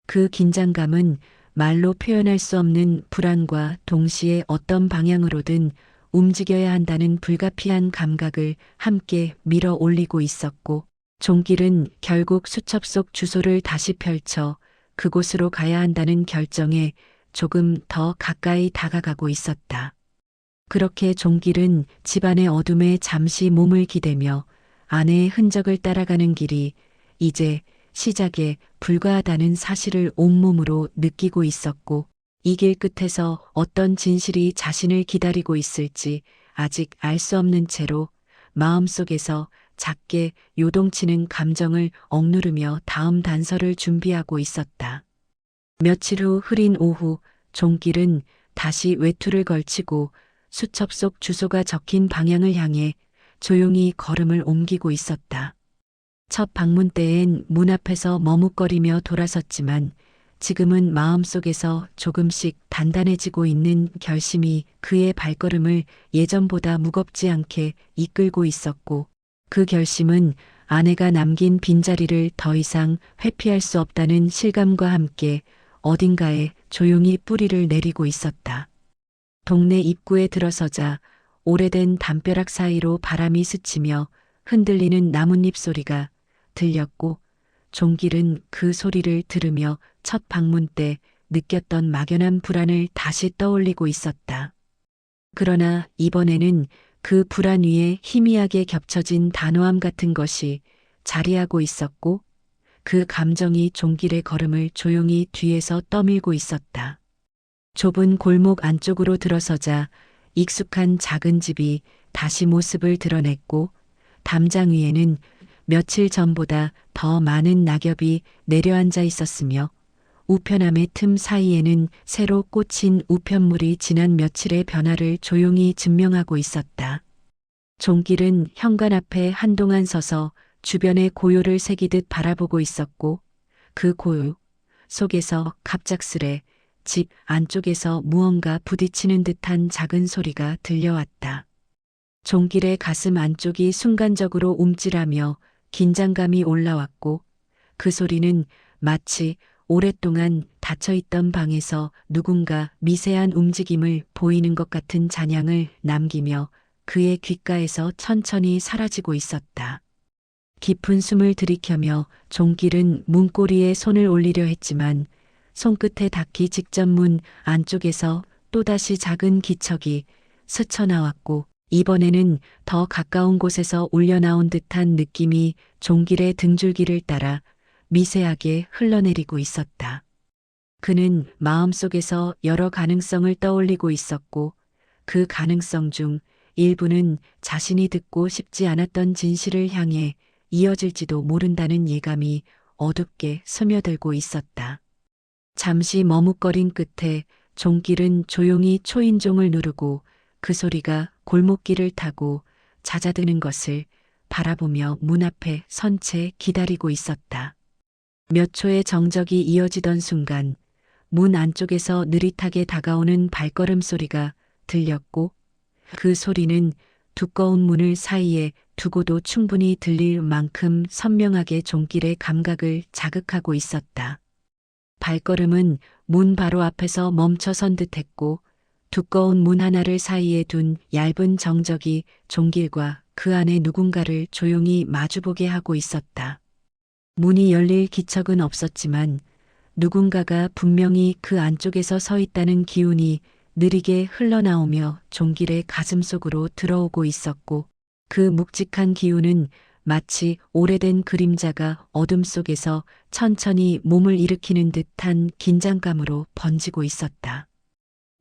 Speaker 2: 그 긴장감은 말로 표현할 수 없는 불안과 동시에 어떤 방향으로든 움직여야 한다는 불가피한 감각을 함께 밀어 올리고 있었고, 종길은 결국 수첩 속 주소를 다시 펼쳐 그곳으로 가야 한다는 결정에 조금 더 가까이 다가가고 있었다. 그렇게 종길은 집안의 어둠에 잠시 몸을 기대며 아내의 흔적을 따라가는 길이 이제 시작에 불과하다는 사실을 온몸으로 느끼고 있었고, 이 길 끝에서 어떤 진실이 자신을 기다리고 있을지 아직 알 수 없는 채로 마음속에서 작게 요동치는 감정을 억누르며 다음 단서를 준비하고 있었다. 며칠 후 흐린 오후, 종길은 다시 외투를 걸치고 수첩 속 주소가 적힌 방향을 향해 조용히 걸음을 옮기고 있었다. 첫 방문 때엔 문 앞에서 머뭇거리며 돌아섰지만 지금은 마음속에서 조금씩 단단해지고 있는 결심이 그의 발걸음을 예전보다 무겁지 않게 이끌고 있었고, 그 결심은 아내가 남긴 빈자리를 더 이상 회피할 수 없다는 실감과 함께 어딘가에 조용히 뿌리를 내리고 있었다. 동네 입구에 들어서자 오래된 담벼락 사이로 바람이 스치며 흔들리는 나뭇잎 소리가 들렸고, 종길은 그 소리를 들으며 첫 방문 때 느꼈던 막연한 불안을 다시 떠올리고 있었다. 그러나 이번에는 그 불안 위에 희미하게 겹쳐진 단호함 같은 것이 자리하고 있었고, 그 감정이 종길의 걸음을 조용히 뒤에서 떠밀고 있었다. 좁은 골목 안쪽으로 들어서자 익숙한 작은 집이 다시 모습을 드러냈고, 담장 위에는 며칠 전보다 더 많은 낙엽이 내려앉아 있었으며, 우편함의 틈 사이에는 새로 꽂힌 우편물이 지난 며칠의 변화를 조용히 증명하고 있었다. 종길은 현관 앞에 한동안 서서 주변의 고요를 새기듯 바라보고 있었고, 그 고요 속에서 갑작스레 집 안쪽에서 무언가 부딪히는 듯한 작은 소리가 들려왔다. 종길의 가슴 안쪽이 순간적으로 움찔하며 긴장감이 올라왔고, 그 소리는 마치 오랫동안 닫혀있던 방에서 누군가 미세한 움직임을 보이는 것 같은 잔향을 남기며 그의 귓가에서 천천히 사라지고 있었다. 깊은 숨을 들이켜며 종길은 문고리에 손을 올리려 했지만 손끝에 닿기 직전 문 안쪽에서 또다시 작은 기척이 스쳐나왔고, 이번에는 더 가까운 곳에서 울려나온 듯한 느낌이 종길의 등줄기를 따라 미세하게 흘러내리고 있었다. 그는 마음속에서 여러 가능성을 떠올리고 있었고, 그 가능성 중 일부는 자신이 듣고 싶지 않았던 진실을 향해 이어질지도 모른다는 예감이 어둡게 스며들고 있었다. 잠시 머뭇거린 끝에 종길은 조용히 초인종을 누르고 그 소리가 골목길을 타고 잦아드는 것을 바라보며 문 앞에 선 채 기다리고 있었다. 몇 초의 정적이 이어지던 순간 문 안쪽에서 느릿하게 다가오는 발걸음 소리가 들렸고, 그 소리는 두꺼운 문을 사이에 두고도 충분히 들릴 만큼 선명하게 종길의 감각을 자극하고 있었다. 발걸음은 문 바로 앞에서 멈춰선 듯했고, 두꺼운 문 하나를 사이에 둔 얇은 정적이 종길과 그 안에 누군가를 조용히 마주보게 하고 있었다. 문이 열릴 기척은 없었지만 누군가가 분명히 그 안쪽에서 서 있다는 기운이 느리게 흘러나오며 종길의 가슴속으로 들어오고 있었고, 그 묵직한 기운은 마치 오래된 그림자가 어둠 속에서 천천히 몸을 일으키는 듯한 긴장감으로 번지고 있었다.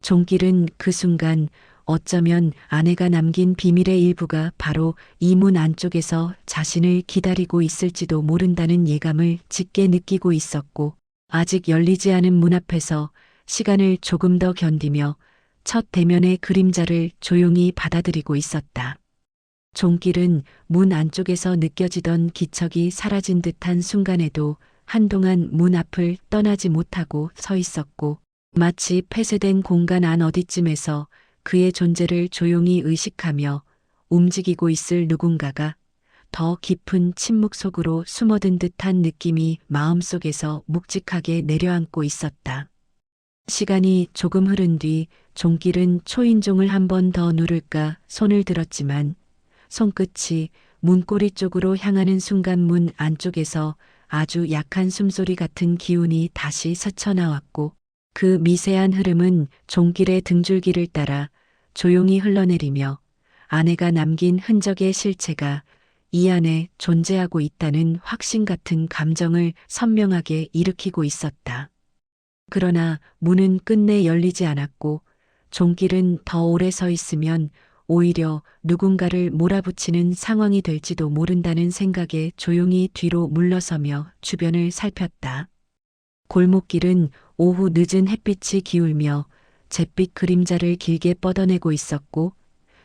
Speaker 2: 종길은 그 순간 어쩌면 아내가 남긴 비밀의 일부가 바로 이 문 안쪽에서 자신을 기다리고 있을지도 모른다는 예감을 짙게 느끼고 있었고, 아직 열리지 않은 문 앞에서 시간을 조금 더 견디며 첫 대면의 그림자를 조용히 받아들이고 있었다. 종길은 문 안쪽에서 느껴지던 기척이 사라진 듯한 순간에도 한동안 문 앞을 떠나지 못하고 서 있었고, 마치 폐쇄된 공간 안 어디쯤에서 그의 존재를 조용히 의식하며 움직이고 있을 누군가가 더 깊은 침묵 속으로 숨어든 듯한 느낌이 마음속에서 묵직하게 내려앉고 있었다. 시간이 조금 흐른 뒤 종길은 초인종을 한 번 더 누를까 손을 들었지만 손끝이 문고리 쪽으로 향하는 순간 문 안쪽에서 아주 약한 숨소리 같은 기운이 다시 스쳐나왔고, 그 미세한 흐름은 종길의 등줄기를 따라 조용히 흘러내리며 아내가 남긴 흔적의 실체가 이 안에 존재하고 있다는 확신 같은 감정을 선명하게 일으키고 있었다. 그러나 문은 끝내 열리지 않았고, 종길은 더 오래 서 있으면 오히려 누군가를 몰아붙이는 상황이 될지도 모른다는 생각에 조용히 뒤로 물러서며 주변을 살폈다. 골목길은 오후 늦은 햇빛이 기울며 잿빛 그림자를 길게 뻗어내고 있었고,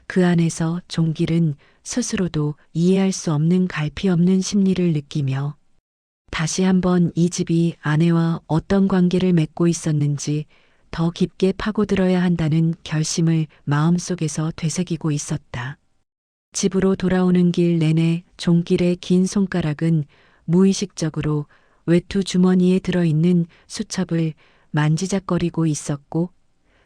Speaker 2: 그 안에서 종길은 스스로도 이해할 수 없는 갈피 없는 심리를 느끼며 다시 한번 이 집이 아내와 어떤 관계를 맺고 있었는지 더 깊게 파고들어야 한다는 결심을 마음속에서 되새기고 있었다. 집으로 돌아오는 길 내내 종길의 긴 손가락은 무의식적으로 외투 주머니에 들어있는 수첩을 만지작거리고 있었고,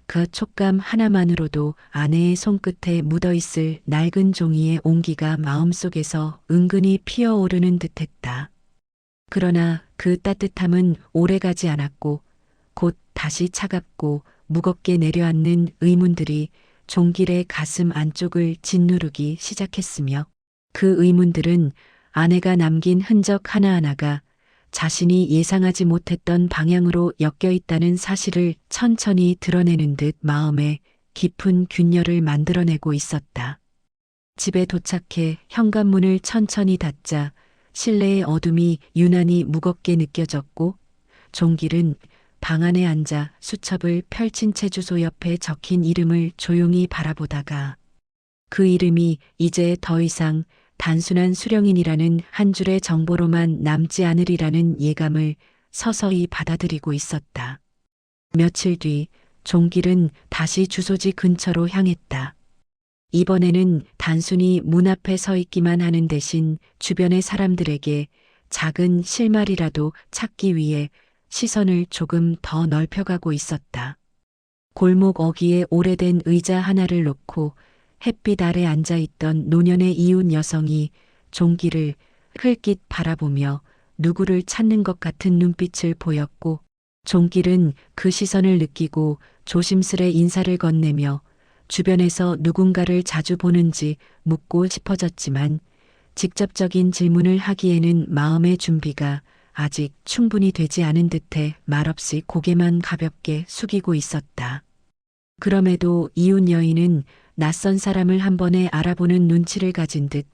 Speaker 2: 그 촉감 하나만으로도 아내의 손끝에 묻어있을 낡은 종이의 온기가 마음속에서 은근히 피어오르는 듯했다. 그러나 그 따뜻함은 오래가지 않았고, 곧 다시 차갑고 무겁게 내려앉는 의문들이 종길의 가슴 안쪽을 짓누르기 시작했으며, 그 의문들은 아내가 남긴 흔적 하나하나가 자신이 예상하지 못했던 방향으로 엮여 있다는 사실을 천천히 드러내는 듯 마음에 깊은 균열을 만들어내고 있었다. 집에 도착해 현관문을 천천히 닫자 실내의 어둠이 유난히 무겁게 느껴졌고, 종길은 방 안에 앉아 수첩을 펼친 채 주소 옆에 적힌 이름을 조용히 바라보다가 그 이름이 이제 더 이상 단순한 수령인이라는 한 줄의 정보로만 남지 않으리라는 예감을 서서히 받아들이고 있었다. 며칠 뒤 종길은 다시 주소지 근처로 향했다. 이번에는 단순히 문 앞에 서 있기만 하는 대신 주변의 사람들에게 작은 실마리라도 찾기 위해 시선을 조금 더 넓혀가고 있었다. 골목 어귀에 오래된 의자 하나를 놓고 햇빛 아래 앉아있던 노년의 이웃 여성이 종길을 흘낏 바라보며 누구를 찾는 것 같은 눈빛을 보였고, 종길은 그 시선을 느끼고 조심스레 인사를 건네며 주변에서 누군가를 자주 보는지 묻고 싶어졌지만 직접적인 질문을 하기에는 마음의 준비가 아직 충분히 되지 않은 듯해 말없이 고개만 가볍게 숙이고 있었다. 그럼에도 이웃 여인은 낯선 사람을 한 번에 알아보는 눈치를 가진 듯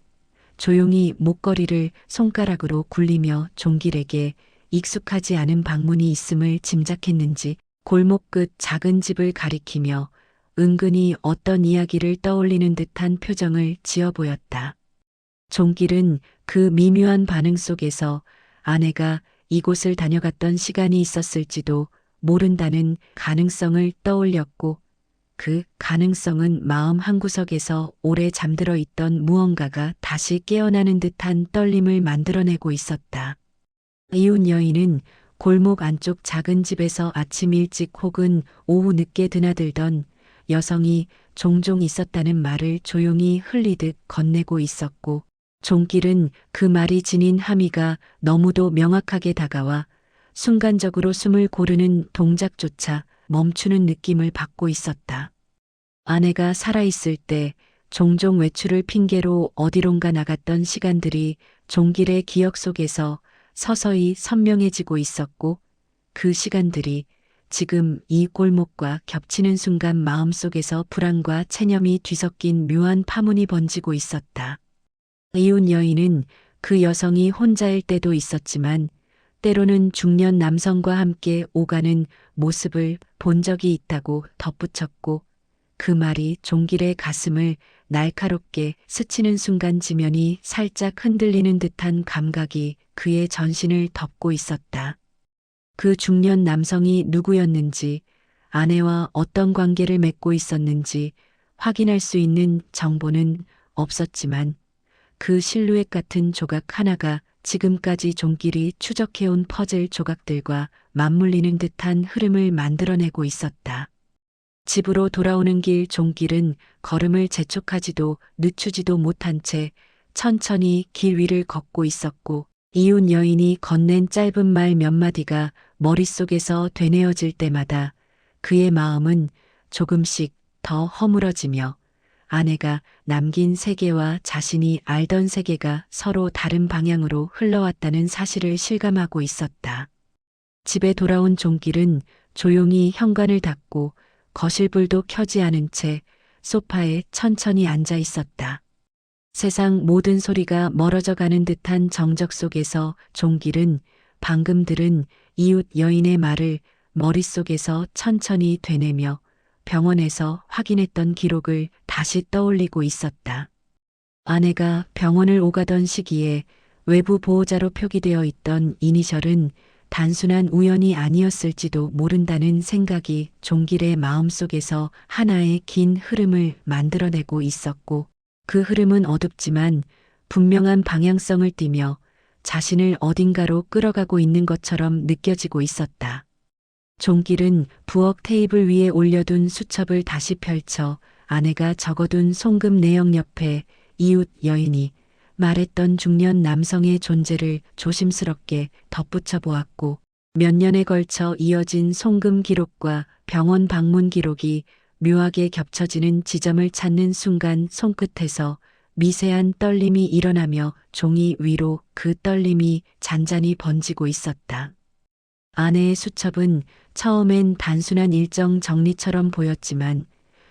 Speaker 2: 조용히 목걸이를 손가락으로 굴리며 종길에게 익숙하지 않은 방문이 있음을 짐작했는지 골목 끝 작은 집을 가리키며 은근히 어떤 이야기를 떠올리는 듯한 표정을 지어 보였다. 종길은 그 미묘한 반응 속에서 아내가 이곳을 다녀갔던 시간이 있었을지도 모른다는 가능성을 떠올렸고, 그 가능성은 마음 한구석에서 오래 잠들어 있던 무언가가 다시 깨어나는 듯한 떨림을 만들어내고 있었다. 이웃 여인은 골목 안쪽 작은 집에서 아침 일찍 혹은 오후 늦게 드나들던 여성이 종종 있었다는 말을 조용히 흘리듯 건네고 있었고, 종길은 그 말이 지닌 함의가 너무도 명확하게 다가와 순간적으로 숨을 고르는 동작조차 멈추는 느낌을 받고 있었다. 아내가 살아있을 때 종종 외출을 핑계로 어디론가 나갔던 시간들이 종길의 기억 속에서 서서히 선명해지고 있었고, 그 시간들이 지금 이 골목과 겹치는 순간 마음속에서 불안과 체념이 뒤섞인 묘한 파문이 번지고 있었다. 이웃 여인은 그 여성이 혼자일 때도 있었지만 때로는 중년 남성과 함께 오가는 모습을 본 적이 있다고 덧붙였고 그 말이 종길의 가슴을 날카롭게 스치는 순간 지면이 살짝 흔들리는 듯한 감각이 그의 전신을 덮고 있었다. 그 중년 남성이 누구였는지, 아내와 어떤 관계를 맺고 있었는지 확인할 수 있는 정보는 없었지만 그 실루엣 같은 조각 하나가 지금까지 종길이 추적해온 퍼즐 조각들과 맞물리는 듯한 흐름을 만들어내고 있었다. 집으로 돌아오는 길 종길은 걸음을 재촉하지도 늦추지도 못한 채 천천히 길 위를 걷고 있었고 이웃 여인이 건넨 짧은 말 몇 마디가 머릿속에서 되뇌어질 때마다 그의 마음은 조금씩 더 허물어지며 아내가 남긴 세계와 자신이 알던 세계가 서로 다른 방향으로 흘러왔다는 사실을 실감하고 있었다. 집에 돌아온 종길은 조용히 현관을 닫고 거실불도 켜지 않은 채 소파에 천천히 앉아 있었다. 세상 모든 소리가 멀어져 가는 듯한 정적 속에서 종길은 방금 들은 이웃 여인의 말을 머릿속에서 천천히 되뇌며 병원에서 확인했던 기록을 다시 떠올리고 있었다. 아내가 병원을 오가던 시기에 외부 보호자로 표기되어 있던 이니셜은 단순한 우연이 아니었을지도 모른다는 생각이 종길의 마음속에서 하나의 긴 흐름을 만들어내고 있었고 그 흐름은 어둡지만 분명한 방향성을 띠며 자신을 어딘가로 끌어가고 있는 것처럼 느껴지고 있었다. 종길은 부엌 테이블 위에 올려둔 수첩을 다시 펼쳐 아내가 적어둔 송금 내용 옆에 이웃 여인이 말했던 중년 남성의 존재를 조심스럽게 덧붙여 보았고 몇 년에 걸쳐 이어진 송금 기록과 병원 방문 기록이 묘하게 겹쳐지는 지점을 찾는 순간 손끝에서 미세한 떨림이 일어나며 종이 위로 그 떨림이 잔잔히 번지고 있었다. 아내의 수첩은 처음엔 단순한 일정 정리처럼 보였지만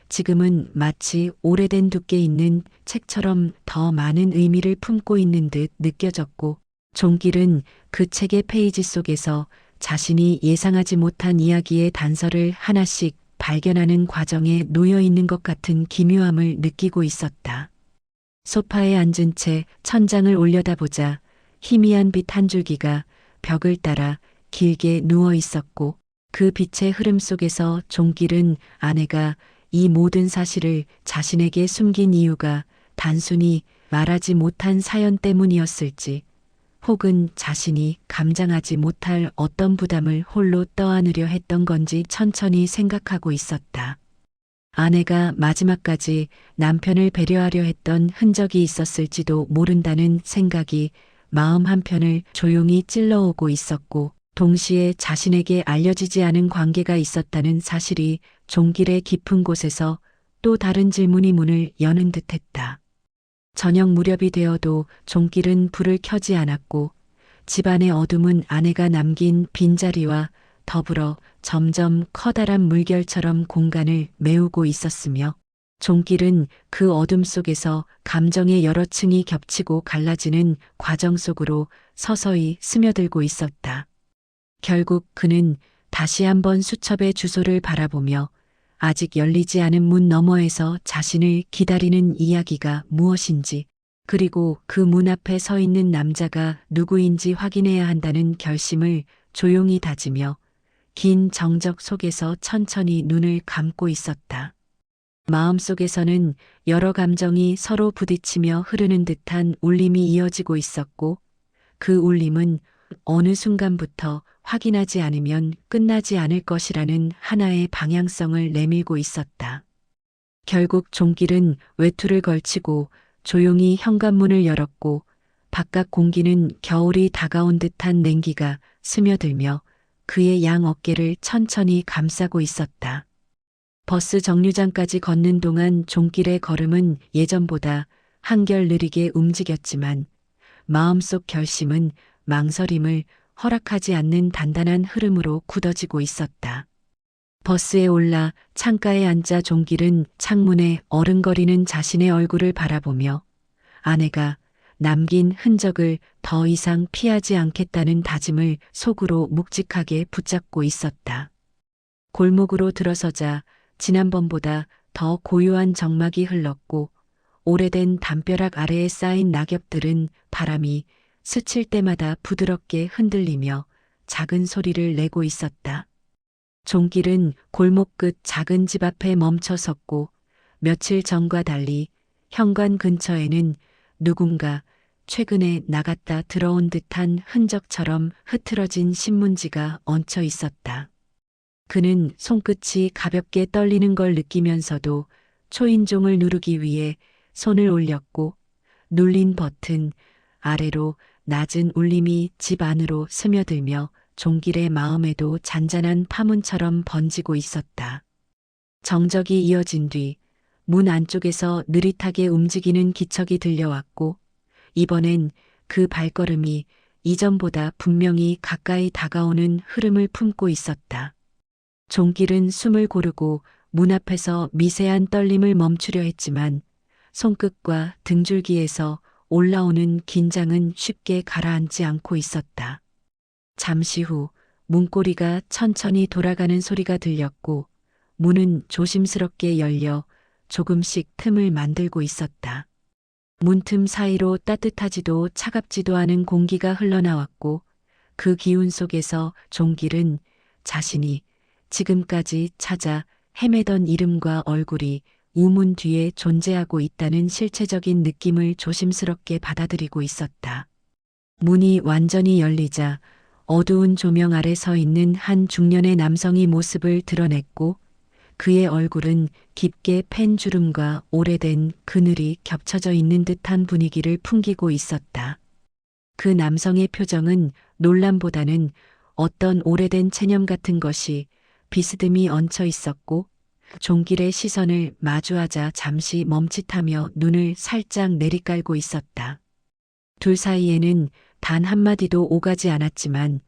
Speaker 2: 지금은 마치 오래된 두께 있는 책처럼 더 많은 의미를 품고 있는 듯 느껴졌고 종길은 그 책의 페이지 속에서 자신이 예상하지 못한 이야기의 단서를 하나씩 발견하는 과정에 놓여 있는 것 같은 기묘함을 느끼고 있었다. 소파에 앉은 채 천장을 올려다보자 희미한 빛 한 줄기가 벽을 따라 길게 누워 있었고 그 빛의 흐름 속에서 종길은 아내가 이 모든 사실을 자신에게 숨긴 이유가 단순히 말하지 못한 사연 때문이었을지 혹은 자신이 감당하지 못할 어떤 부담을 홀로 떠안으려 했던 건지 천천히 생각하고 있었다. 아내가 마지막까지 남편을 배려하려 했던 흔적이 있었을지도 모른다는 생각이 마음 한편을 조용히 찔러오고 있었고 동시에 자신에게 알려지지 않은 관계가 있었다는 사실이 종길의 깊은 곳에서 또 다른 질문이 문을 여는 듯했다. 저녁 무렵이 되어도 종길은 불을 켜지 않았고 집안의 어둠은 아내가 남긴 빈자리와 더불어 점점 커다란 물결처럼 공간을 메우고 있었으며 종길은 그 어둠 속에서 감정의 여러 층이 겹치고 갈라지는 과정 속으로 서서히 스며들고 있었다. 결국 그는 다시 한번 수첩의 주소를 바라보며 아직 열리지 않은 문 너머에서 자신을 기다리는 이야기가 무엇인지 그리고 그 문 앞에 서 있는 남자가 누구인지 확인해야 한다는 결심을 조용히 다지며 긴 정적 속에서 천천히 눈을 감고 있었다. 마음속에서는 여러 감정이 서로 부딪히며 흐르는 듯한 울림이 이어지고 있었고 그 울림은 어느 순간부터 확인하지 않으면 끝나지 않을 것이라는 하나의 방향성을 내밀고 있었다. 결국 종길은 외투를 걸치고 조용히 현관문을 열었고 바깥 공기는 겨울이 다가온 듯한 냉기가 스며들며 그의 양 어깨를 천천히 감싸고 있었다. 버스 정류장까지 걷는 동안 종길의 걸음은 예전보다 한결 느리게 움직였지만 마음속 결심은 망설임을 허락하지 않는 단단한 흐름으로 굳어지고 있었다. 버스에 올라 창가에 앉아 종길은 창문에 어른거리는 자신의 얼굴을 바라보며 아내가 남긴 흔적을 더 이상 피하지 않겠다는 다짐을 속으로 묵직하게 붙잡고 있었다. 골목으로 들어서자 지난번보다 더 고요한 정막이 흘렀고 오래된 담벼락 아래에 쌓인 낙엽들은 바람이 스칠 때마다 부드럽게 흔들리며 작은 소리를 내고 있었다. 종길은 골목 끝 작은 집 앞에 멈춰 섰고 며칠 전과 달리 현관 근처에는 누군가 최근에 나갔다 들어온 듯한 흔적처럼 흐트러진 신문지가 얹혀 있었다. 그는 손끝이 가볍게 떨리는 걸 느끼면서도 초인종을 누르기 위해 손을 올렸고 눌린 버튼 아래로 낮은 울림이 집 안으로 스며들며 종길의 마음에도 잔잔한 파문처럼 번지고 있었다. 정적이 이어진 뒤 문 안쪽에서 느릿하게 움직이는 기척이 들려왔고 이번엔 그 발걸음이 이전보다 분명히 가까이 다가오는 흐름을 품고 있었다. 종길은 숨을 고르고 문 앞에서 미세한 떨림을 멈추려 했지만 손끝과 등줄기에서 올라오는 긴장은 쉽게 가라앉지 않고 있었다. 잠시 후 문고리가 천천히 돌아가는 소리가 들렸고 문은 조심스럽게 열려 조금씩 틈을 만들고 있었다. 문틈 사이로 따뜻하지도 차갑지도 않은 공기가 흘러나왔고 그 기운 속에서 종길은 자신이 지금까지 찾아 헤매던 이름과 얼굴이 우문 뒤에 존재하고 있다는 실체적인 느낌을 조심스럽게 받아들이고 있었다. 문이 완전히 열리자 어두운 조명 아래 서 있는 한 중년의 남성이 모습을 드러냈고 그의 얼굴은 깊게 팬 주름과 오래된 그늘이 겹쳐져 있는 듯한 분위기를 풍기고 있었다. 그 남성의 표정은 놀람보다는 어떤 오래된 체념 같은 것이 비스듬히 얹혀 있었고 종길의 시선을 마주하자 잠시 멈칫하며 눈을 살짝 내리깔고 있었다. 둘 사이에는 단 한마디도 오가지 않았지만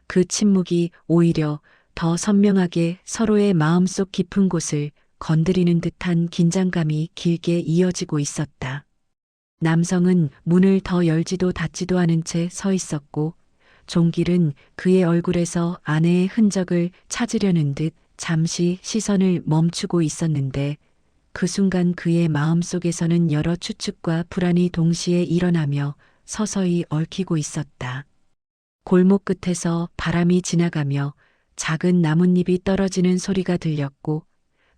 Speaker 2: 그 침묵이 오히려 더 선명하게 서로의 마음속 깊은 곳을 건드리는 듯한 긴장감이 길게 이어지고 있었다. 남성은 문을 더 열지도 닫지도 않은 채 서 있었고 종길은 그의 얼굴에서 아내의 흔적을 찾으려는 듯 잠시 시선을 멈추고 있었는데 그 순간 그의 마음속에서는 여러 추측과 불안이 동시에 일어나며 서서히 얽히고 있었다. 골목 끝에서 바람이 지나가며 작은 나뭇잎이 떨어지는 소리가 들렸고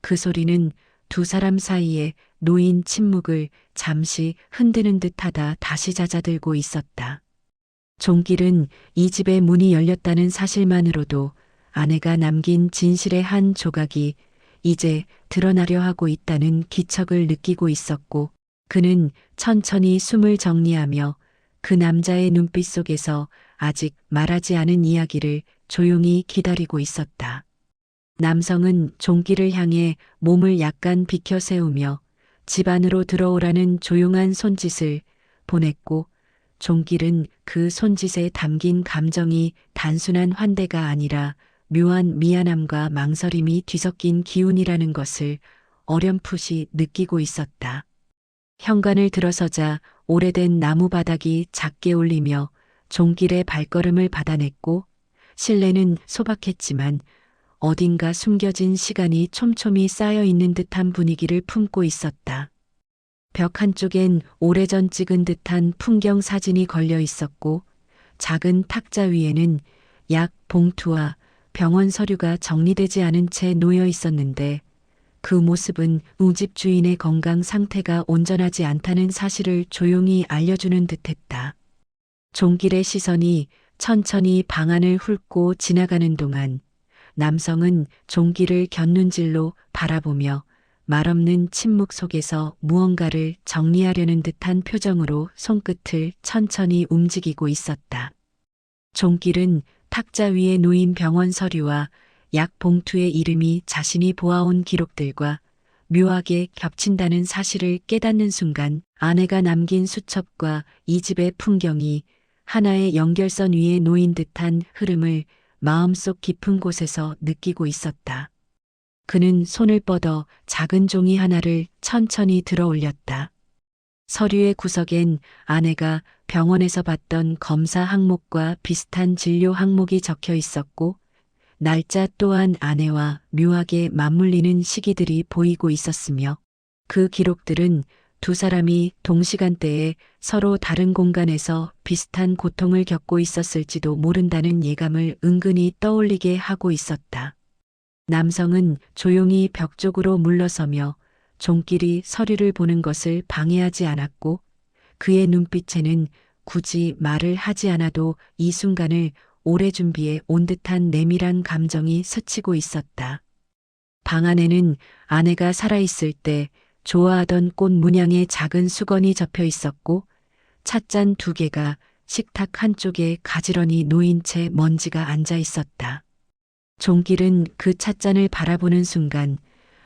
Speaker 2: 그 소리는 두 사람 사이에 놓인 침묵을 잠시 흔드는 듯하다 다시 잦아들고 있었다. 종길은 이 집의 문이 열렸다는 사실만으로도 아내가 남긴 진실의 한 조각이 이제 드러나려 하고 있다는 기척을 느끼고 있었고 그는 천천히 숨을 정리하며 그 남자의 눈빛 속에서 아직 말하지 않은 이야기를 조용히 기다리고 있었다. 남성은 종길을 향해 몸을 약간 비켜 세우며 집 안으로 들어오라는 조용한 손짓을 보냈고 종길은 그 손짓에 담긴 감정이 단순한 환대가 아니라 묘한 미안함과 망설임이 뒤섞인 기운이라는 것을 어렴풋이 느끼고 있었다. 현관을 들어서자 오래된 나무 바닥이 작게 울리며 종길의 발걸음을 받아냈고 실내는 소박했지만 어딘가 숨겨진 시간이 촘촘히 쌓여 있는 듯한 분위기를 품고 있었다. 벽 한쪽엔 오래전 찍은 듯한 풍경 사진이 걸려 있었고 작은 탁자 위에는 약 봉투와 병원 서류가 정리되지 않은 채 놓여 있었는데 그 모습은 우집 주인의 건강 상태가 온전하지 않다는 사실을 조용히 알려주는 듯했다. 종길의 시선이 천천히 방 안을 훑고 지나가는 동안 남성은 종길을 곁눈질로 바라보며 말없는 침묵 속에서 무언가를 정리하려는 듯한 표정으로 손끝을 천천히 움직이고 있었다. 종길은 탁자 위에 놓인 병원 서류와 약 봉투의 이름이 자신이 보아온 기록들과 묘하게 겹친다는 사실을 깨닫는 순간 아내가 남긴 수첩과 이 집의 풍경이 하나의 연결선 위에 놓인 듯한 흐름을 마음속 깊은 곳에서 느끼고 있었다. 그는 손을 뻗어 작은 종이 하나를 천천히 들어 올렸다. 서류의 구석엔 아내가 병원에서 받던 검사 항목과 비슷한 진료 항목이 적혀 있었고, 날짜 또한 아내와 묘하게 맞물리는 시기들이 보이고 있었으며, 그 기록들은 두 사람이 동시간대에 서로 다른 공간에서 비슷한 고통을 겪고 있었을지도 모른다는 예감을 은근히 떠올리게 하고 있었다. 남성은 조용히 벽 쪽으로 물러서며 종끼리 서류를 보는 것을 방해하지 않았고, 그의 눈빛에는 굳이 말을 하지 않아도 이 순간을 오래 준비해 온 듯한 내밀한 감정이 스치고 있었다. 방 안에는 아내가 살아있을 때 좋아하던 꽃 문양의 작은 수건이 접혀 있었고, 찻잔 2개가 식탁 한쪽에 가지런히 놓인 채 먼지가 앉아 있었다. 종길은 그 찻잔을 바라보는 순간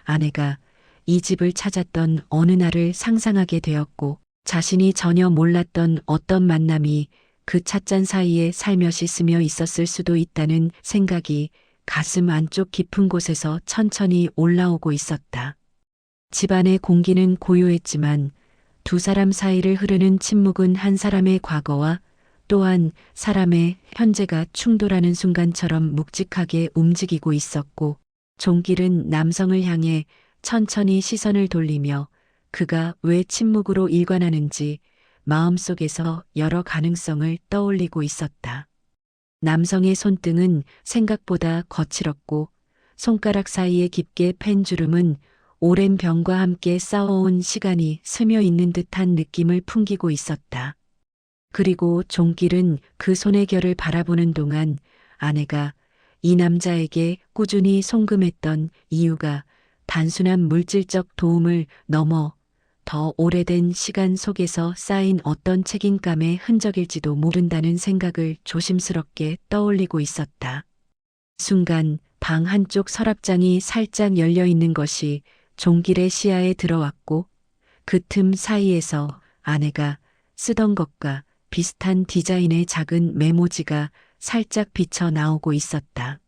Speaker 2: 아내가 이 집을 찾았던 어느 날을 상상하게 되었고, 자신이 전혀 몰랐던 어떤 만남이 그 찻잔 사이에 살며시 스며 있었을 수도 있다는 생각이 가슴 안쪽 깊은 곳에서 천천히 올라오고 있었다. 집안의 공기는 고요했지만 두 사람 사이를 흐르는 침묵은 한 사람의 과거와 또한 사람의 현재가 충돌하는 순간처럼 묵직하게 움직이고 있었고, 종길은 남성을 향해 천천히 시선을 돌리며 그가 왜 침묵으로 일관하는지 마음속에서 여러 가능성을 떠올리고 있었다. 남성의 손등은 생각보다 거칠었고, 손가락 사이에 깊게 팬 주름은 오랜 병과 함께 쌓아온 시간이 스며 있는 듯한 느낌을 풍기고 있었다. 그리고 종길은 그 손의 결을 바라보는 동안 아내가 이 남자에게 꾸준히 송금했던 이유가 단순한 물질적 도움을 넘어 더 오래된 시간 속에서 쌓인 어떤 책임감의 흔적일지도 모른다는 생각을 조심스럽게 떠올리고 있었다. 순간 방 한쪽 서랍장이 살짝 열려 있는 것이 종길의 시야에 들어왔고, 그 틈 사이에서 아내가 쓰던 것과 비슷한 디자인의 작은 메모지가 살짝 비쳐 나오고 있었다.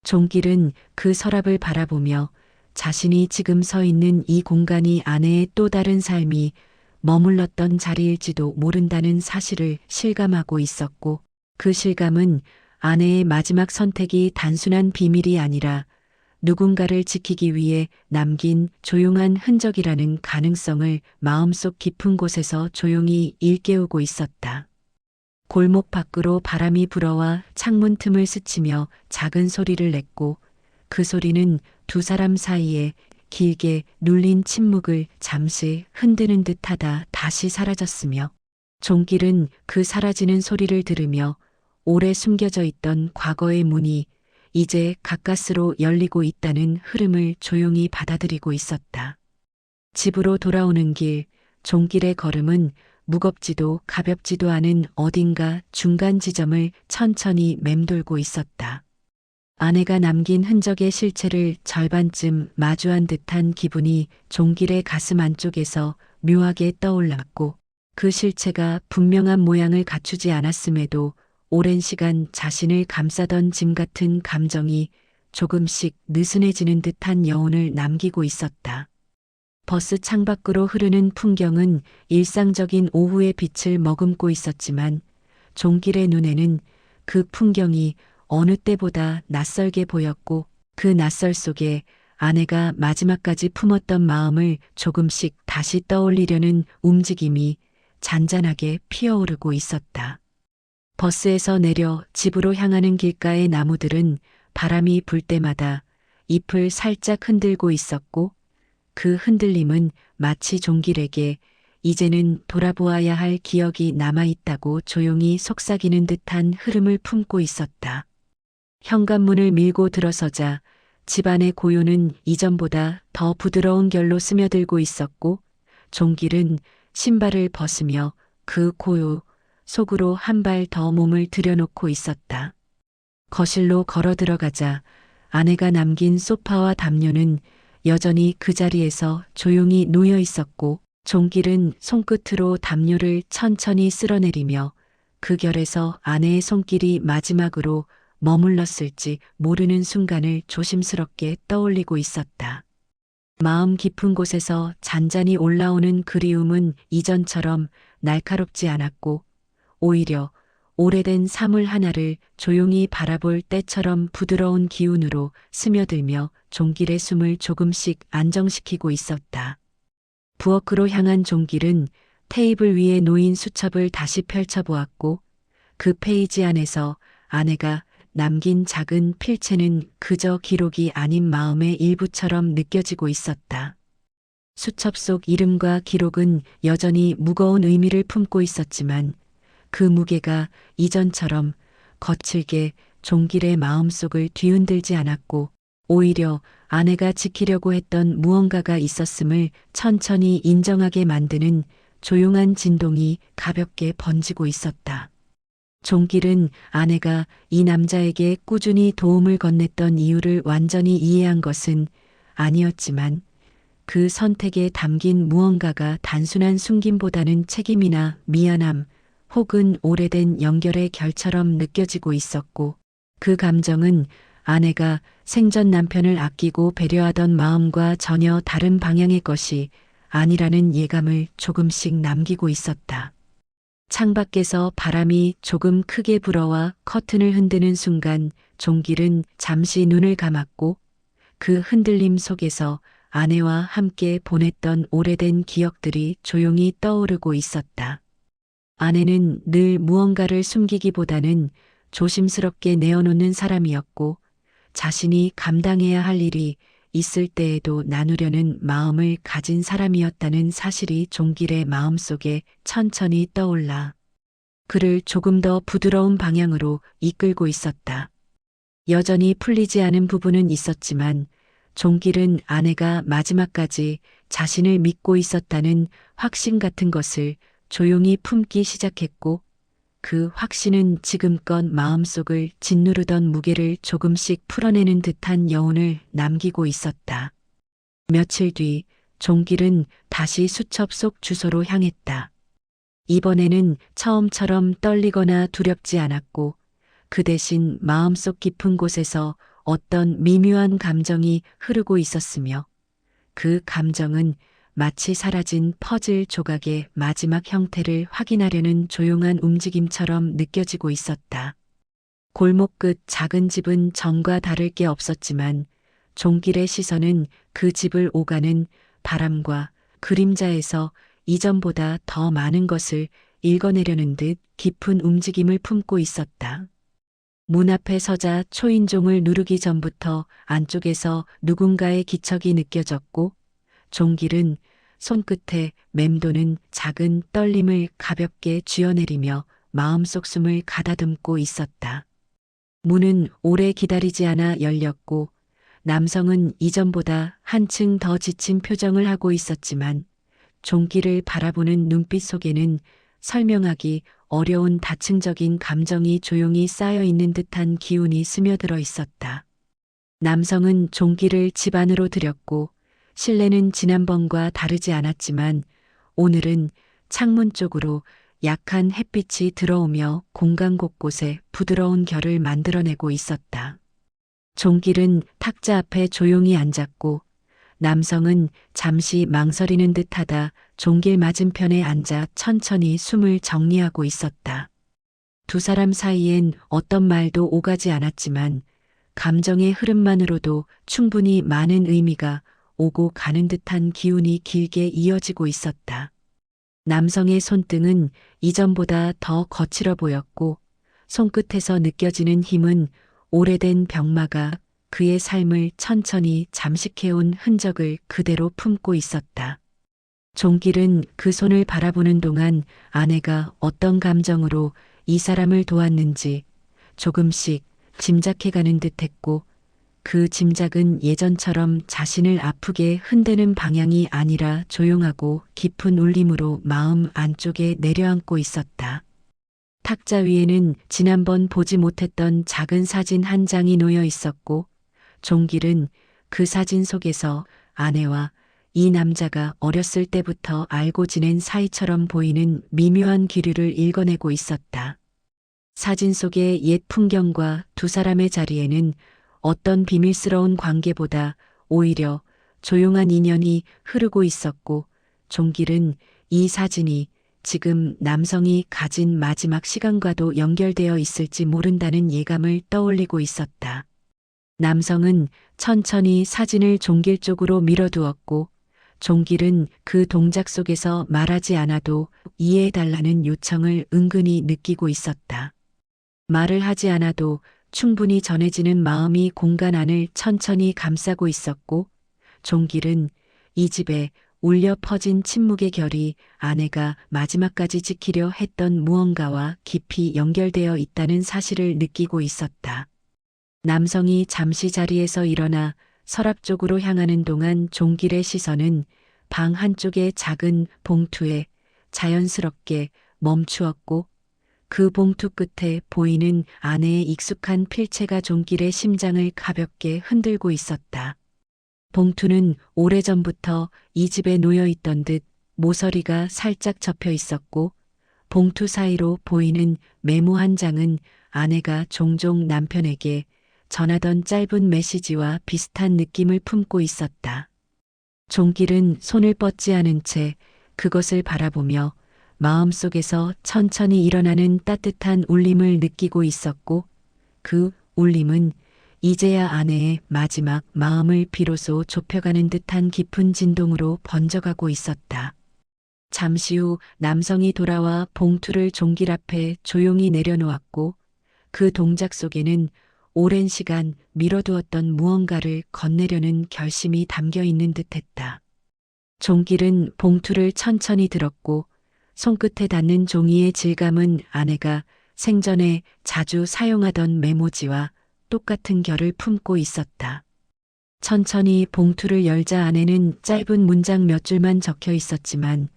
Speaker 2: 종길은 그 서랍을 바라보며 자신이 지금 서 있는 이 공간이 아내의 또 다른 삶이 머물렀던 자리일지도 모른다는 사실을 실감하고 있었고, 그 실감은 아내의 마지막 선택이 단순한 비밀이 아니라 누군가를 지키기 위해 남긴 조용한 흔적이라는 가능성을 마음속 깊은 곳에서 조용히 일깨우고 있었다. 골목 밖으로 바람이 불어와 창문 틈을 스치며 작은 소리를 냈고, 그 소리는 두 사람 사이에 길게 눌린 침묵을 잠시 흔드는 듯하다 다시 사라졌으며, 종길은 그 사라지는 소리를 들으며 오래 숨겨져 있던 과거의 문이 이제 가까스로 열리고 있다는 흐름을 조용히 받아들이고 있었다. 집으로 돌아오는 길, 종길의 걸음은 무겁지도 가볍지도 않은 어딘가 중간 지점을 천천히 맴돌고 있었다. 아내가 남긴 흔적의 실체를 절반쯤 마주한 듯한 기분이 종길의 가슴 안쪽에서 묘하게 떠올랐고, 그 실체가 분명한 모양을 갖추지 않았음에도 오랜 시간 자신을 감싸던 짐 같은 감정이 조금씩 느슨해지는 듯한 여운을 남기고 있었다. 버스 창밖으로 흐르는 풍경은 일상적인 오후의 빛을 머금고 있었지만, 종길의 눈에는 그 풍경이 어느 때보다 낯설게 보였고, 그 낯설 속에 아내가 마지막까지 품었던 마음을 조금씩 다시 떠올리려는 움직임이 잔잔하게 피어오르고 있었다. 버스에서 내려 집으로 향하는 길가의 나무들은 바람이 불 때마다 잎을 살짝 흔들고 있었고, 그 흔들림은 마치 종길에게 이제는 돌아보아야 할 기억이 남아있다고 조용히 속삭이는 듯한 흐름을 품고 있었다. 현관문을 밀고 들어서자 집안의 고요는 이전보다 더 부드러운 결로 스며들고 있었고, 종길은 신발을 벗으며 그 고요 속으로 한 발 더 몸을 들여놓고 있었다. 거실로 걸어 들어가자 아내가 남긴 소파와 담요는 여전히 그 자리에서 조용히 놓여 있었고, 종길은 손끝으로 담요를 천천히 쓸어내리며 그 결에서 아내의 손길이 마지막으로 머물렀을지 모르는 순간을 조심스럽게 떠올리고 있었다. 마음 깊은 곳에서 잔잔히 올라오는 그리움은 이전처럼 날카롭지 않았고 오히려 오래된 사물 하나를 조용히 바라볼 때처럼 부드러운 기운으로 스며들며 종길의 숨을 조금씩 안정시키고 있었다. 부엌으로 향한 종길은 테이블 위에 놓인 수첩을 다시 펼쳐보았고 그 페이지 안에서 아내가 남긴 작은 필체는 그저 기록이 아닌 마음의 일부처럼 느껴지고 있었다. 수첩 속 이름과 기록은 여전히 무거운 의미를 품고 있었지만 그 무게가 이전처럼 거칠게 종길의 마음속을 뒤흔들지 않았고 오히려 아내가 지키려고 했던 무언가가 있었음을 천천히 인정하게 만드는 조용한 진동이 가볍게 번지고 있었다. 종길은 아내가 이 남자에게 꾸준히 도움을 건넸던 이유를 완전히 이해한 것은 아니었지만 그 선택에 담긴 무언가가 단순한 숨김보다는 책임이나 미안함 혹은 오래된 연결의 결처럼 느껴지고 있었고 그 감정은 아내가 생전 남편을 아끼고 배려하던 마음과 전혀 다른 방향의 것이 아니라는 예감을 조금씩 남기고 있었다. 창밖에서 바람이 조금 크게 불어와 커튼을 흔드는 순간 종길은 잠시 눈을 감았고 그 흔들림 속에서 아내와 함께 보냈던 오래된 기억들이 조용히 떠오르고 있었다. 아내는 늘 무언가를 숨기기보다는 조심스럽게 내어놓는 사람이었고 자신이 감당해야 할 일이 있을 때에도 나누려는 마음을 가진 사람이었다는 사실이 종길의 마음속에 천천히 떠올라 그를 조금 더 부드러운 방향으로 이끌고 있었다. 여전히 풀리지 않은 부분은 있었지만 종길은 아내가 마지막까지 자신을 믿고 있었다는 확신 같은 것을 조용히 품기 시작했고 그 확신은 지금껏 마음속을 짓누르던 무게를 조금씩 풀어내는 듯한 여운을 남기고 있었다. 며칠 뒤 종길은 다시 수첩 속 주소로 향했다. 이번에는 처음처럼 떨리거나 두렵지 않았고 그 대신 마음속 깊은 곳에서 어떤 미묘한 감정이 흐르고 있었으며 그 감정은 마치 사라진 퍼즐 조각의 마지막 형태를 확인하려는 조용한 움직임처럼 느껴지고 있었다. 골목 끝 작은 집은 전과 다를 게 없었지만 종길의 시선은 그 집을 오가는 바람과 그림자에서 이전보다 더 많은 것을 읽어내려는 듯 깊은 움직임을 품고 있었다. 문 앞에 서자 초인종을 누르기 전부터 안쪽에서 누군가의 기척이 느껴졌고 종길은 손끝에 맴도는 작은 떨림을 가볍게 쥐어내리며 마음속 숨을 가다듬고 있었다. 문은 오래 기다리지 않아 열렸고 남성은 이전보다 한층 더 지친 표정을 하고 있었지만 종길을 바라보는 눈빛 속에는 설명하기 어려운 다층적인 감정이 조용히 쌓여 있는 듯한 기운이 스며들어 있었다. 남성은 종길을 집 안으로 들였고 실내는 지난번과 다르지 않았지만 오늘은 창문 쪽으로 약한 햇빛이 들어오며 공간 곳곳에 부드러운 결을 만들어내고 있었다. 종길은 탁자 앞에 조용히 앉았고 남성은 잠시 망설이는 듯하다 종길 맞은편에 앉아 천천히 숨을 정리하고 있었다. 두 사람 사이엔 어떤 말도 오가지 않았지만 감정의 흐름만으로도 충분히 많은 의미가 오고 가는 듯한 기운이 길게 이어지고 있었다. 남성의 손등은 이전보다 더 거칠어 보였고 손끝에서 느껴지는 힘은 오래된 병마가 그의 삶을 천천히 잠식해온 흔적을 그대로 품고 있었다. 종길은 그 손을 바라보는 동안 아내가 어떤 감정으로 이 사람을 도왔는지 조금씩 짐작해가는 듯했고 그 짐작은 예전처럼 자신을 아프게 흔드는 방향이 아니라 조용하고 깊은 울림으로 마음 안쪽에 내려앉고 있었다. 탁자 위에는 지난번 보지 못했던 작은 사진 한 장이 놓여 있었고 종길은 그 사진 속에서 아내와 이 남자가 어렸을 때부터 알고 지낸 사이처럼 보이는 미묘한 기류를 읽어내고 있었다. 사진 속의 옛 풍경과 두 사람의 자리에는 어떤 비밀스러운 관계보다 오히려 조용한 인연이 흐르고 있었고, 종길은 이 사진이 지금 남성이 가진 마지막 시간과도 연결되어 있을지 모른다는 예감을 떠올리고 있었다. 남성은 천천히 사진을 종길 쪽으로 밀어두었고, 종길은 그 동작 속에서 말하지 않아도 이해해달라는 요청을 은근히 느끼고 있었다. 말을 하지 않아도 충분히 전해지는 마음이 공간 안을 천천히 감싸고 있었고, 종길은 이 집에 울려 퍼진 침묵의 결이 아내가 마지막까지 지키려 했던 무언가와 깊이 연결되어 있다는 사실을 느끼고 있었다. 남성이 잠시 자리에서 일어나 서랍 쪽으로 향하는 동안 종길의 시선은 방 한쪽의 작은 봉투에 자연스럽게 멈추었고, 그 봉투 끝에 보이는 아내의 익숙한 필체가 종길의 심장을 가볍게 흔들고 있었다. 봉투는 오래전부터 이 집에 놓여 있던 듯 모서리가 살짝 접혀 있었고, 봉투 사이로 보이는 메모 한 장은 아내가 종종 남편에게 전하던 짧은 메시지와 비슷한 느낌을 품고 있었다. 종길은 손을 뻗지 않은 채 그것을 바라보며 마음속에서 천천히 일어나는 따뜻한 울림을 느끼고 있었고, 그 울림은 이제야 아내의 마지막 마음을 비로소 좁혀가는 듯한 깊은 진동으로 번져가고 있었다. 잠시 후 남성이 돌아와 봉투를 종길 앞에 조용히 내려놓았고, 그 동작 속에는 오랜 시간 미뤄두었던 무언가를 건네려는 결심이 담겨 있는 듯했다. 종길은 봉투를 천천히 들었고, 손끝에 닿는 종이의 질감은 아내가 생전에 자주 사용하던 메모지와 똑같은 결을 품고 있었다. 천천히 봉투를 열자 안에는 짧은 문장 몇 줄만 적혀 있었지만,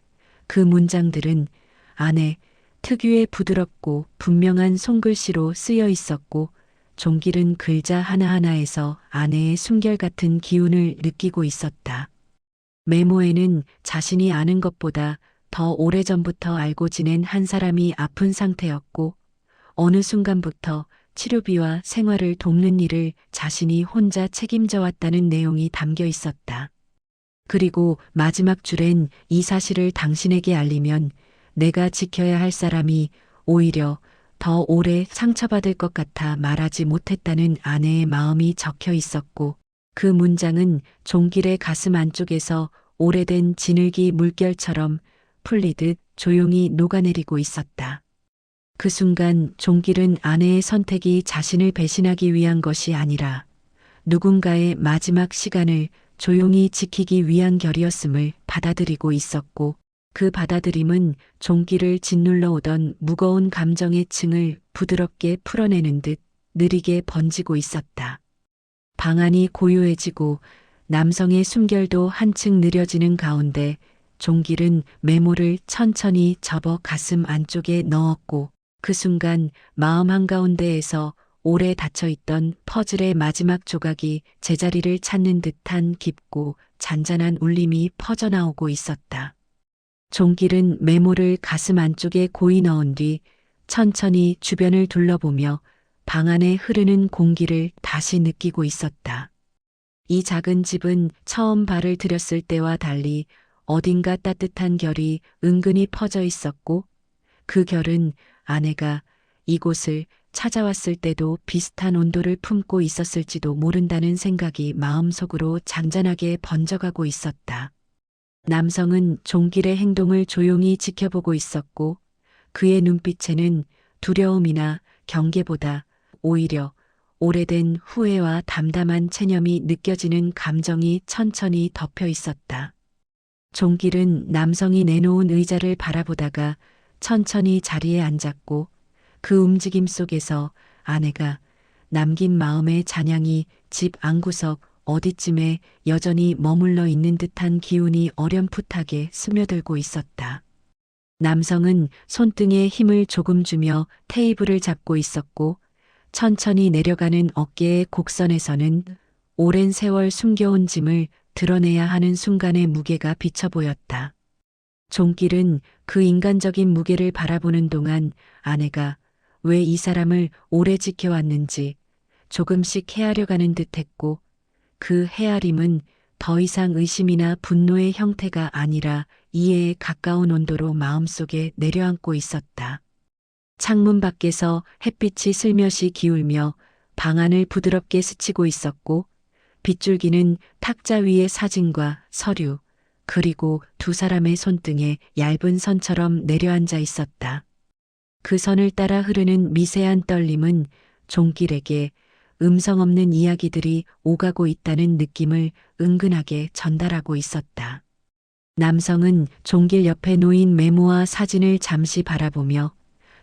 Speaker 2: 그 문장들은 아내 특유의 부드럽고 분명한 손글씨로 쓰여 있었고, 종길은 글자 하나하나에서 아내의 숨결 같은 기운을 느끼고 있었다. 메모에는 자신이 아는 것보다 더 오래전부터 알고 지낸 한 사람이 아픈 상태였고, 어느 순간부터 치료비와 생활을 돕는 일을 자신이 혼자 책임져 왔다는 내용이 담겨 있었다. 그리고 마지막 줄엔 이 사실을 당신에게 알리면 내가 지켜야 할 사람이 오히려 더 오래 상처받을 것 같아 말하지 못했다는 아내의 마음이 적혀 있었고, 그 문장은 종길의 가슴 안쪽에서 오래된 진흙이 물결처럼 풀리듯 조용히 녹아내리고 있었다. 그 순간 종길은 아내의 선택이 자신을 배신하기 위한 것이 아니라 누군가의 마지막 시간을 조용히 지키기 위한 결이었음을 받아들이고 있었고, 그 받아들임은 종길을 짓눌러 오던 무거운 감정의 층을 부드럽게 풀어내는 듯 느리게 번지고 있었다. 방 안이 고요해지고 남성의 숨결도 한층 느려지는 가운데 종길은 메모를 천천히 접어 가슴 안쪽에 넣었고, 그 순간 마음 한가운데에서 오래 닫혀있던 퍼즐의 마지막 조각이 제자리를 찾는 듯한 깊고 잔잔한 울림이 퍼져나오고 있었다. 종길은 메모를 가슴 안쪽에 고이 넣은 뒤 천천히 주변을 둘러보며 방 안에 흐르는 공기를 다시 느끼고 있었다. 이 작은 집은 처음 발을 들였을 때와 달리 어딘가 따뜻한 결이 은근히 퍼져 있었고, 그 결은 아내가 이곳을 찾아왔을 때도 비슷한 온도를 품고 있었을지도 모른다는 생각이 마음속으로 잔잔하게 번져가고 있었다. 남성은 종길의 행동을 조용히 지켜보고 있었고, 그의 눈빛에는 두려움이나 경계보다 오히려 오래된 후회와 담담한 체념이 느껴지는 감정이 천천히 덮여 있었다. 종길은 남성이 내놓은 의자를 바라보다가 천천히 자리에 앉았고, 그 움직임 속에서 아내가 남긴 마음의 잔향이 집 안구석 어디쯤에 여전히 머물러 있는 듯한 기운이 어렴풋하게 스며들고 있었다. 남성은 손등에 힘을 조금 주며 테이블을 잡고 있었고, 천천히 내려가는 어깨의 곡선에서는 오랜 세월 숨겨온 짐을 드러내야 하는 순간의 무게가 비쳐 보였다. 종길은 그 인간적인 무게를 바라보는 동안 아내가 왜 이 사람을 오래 지켜왔는지 조금씩 헤아려가는 듯했고 그 헤아림은 더 이상 의심이나 분노의 형태가 아니라 이해에 가까운 온도로 마음속에 내려앉고 있었다. 창문 밖에서 햇빛이 슬며시 기울며 방 안을 부드럽게 스치고 있었고 빗줄기는 탁자 위의 사진과 서류 그리고 두 사람의 손등에 얇은 선처럼 내려앉아 있었다. 그 선을 따라 흐르는 미세한 떨림은 종길에게 음성 없는 이야기들이 오가고 있다는 느낌을 은근하게 전달하고 있었다. 남성은 종길 옆에 놓인 메모와 사진을 잠시 바라보며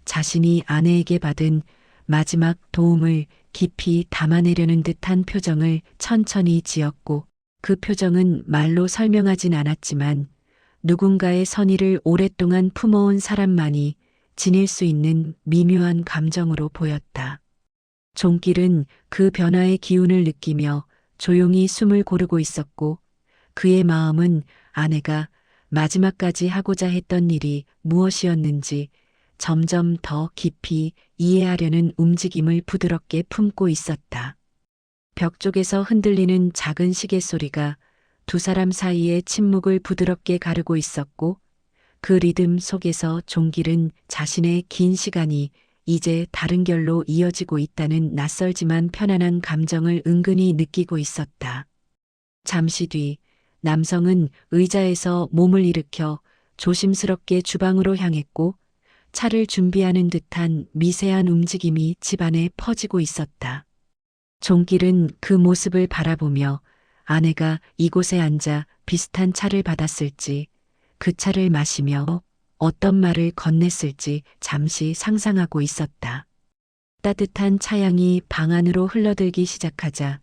Speaker 2: 자신이 아내에게 받은 마지막 도움을 깊이 담아내려는 듯한 표정을 천천히 지었고 그 표정은 말로 설명하진 않았지만 누군가의 선의를 오랫동안 품어온 사람만이 지닐 수 있는 미묘한 감정으로 보였다. 종길은 그 변화의 기운을 느끼며 조용히 숨을 고르고 있었고 그의 마음은 아내가 마지막까지 하고자 했던 일이 무엇이었는지 점점 더 깊이 이해하려는 움직임을 부드럽게 품고 있었다. 벽 쪽에서 흔들리는 작은 시계 소리가 두 사람 사이의 침묵을 부드럽게 가르고 있었고 그 리듬 속에서 종길은 자신의 긴 시간이 이제 다른 결로 이어지고 있다는 낯설지만 편안한 감정을 은근히 느끼고 있었다. 잠시 뒤 남성은 의자에서 몸을 일으켜 조심스럽게 주방으로 향했고 차를 준비하는 듯한 미세한 움직임이 집안에 퍼지고 있었다. 종길은 그 모습을 바라보며 아내가 이곳에 앉아 비슷한 차를 받았을지 그 차를 마시며 어떤 말을 건넸을지 잠시 상상하고 있었다. 따뜻한 차향이 방 안으로 흘러들기 시작하자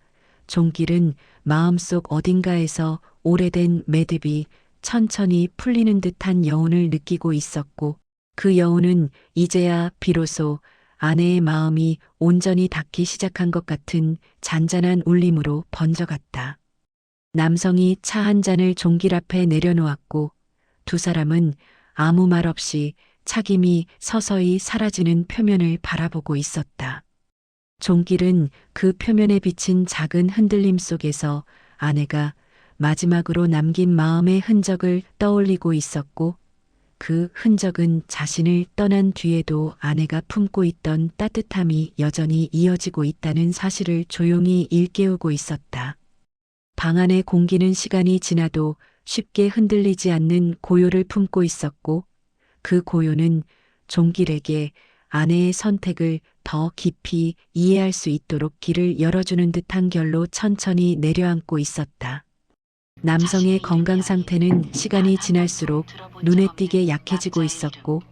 Speaker 2: 종길은 마음속 어딘가에서 오래된 매듭이 천천히 풀리는 듯한 여운을 느끼고 있었고 그 여운은 이제야 비로소 아내의 마음이 온전히 닿기 시작한 것 같은 잔잔한 울림으로 번져갔다. 남성이 차 한 잔을 종길 앞에 내려놓았고 두 사람은 아무 말 없이 차김이 서서히 사라지는 표면을 바라보고 있었다. 종길은 그 표면에 비친 작은 흔들림 속에서 아내가 마지막으로 남긴 마음의 흔적을 떠올리고 있었고 그 흔적은 자신을 떠난 뒤에도 아내가 품고 있던 따뜻함이 여전히 이어지고 있다는 사실을 조용히 일깨우고 있었다. 방 안의 공기는 시간이 지나도 쉽게 흔들리지 않는 고요를 품고 있었고 그 고요는 종길에게 아내의 선택을 더 깊이 이해할 수 있도록 길을 열어주는 듯한 결로 천천히 내려앉고 있었다. 남성의 건강 상태는 시간이 지날수록 눈에 띄게 약해지고 있었고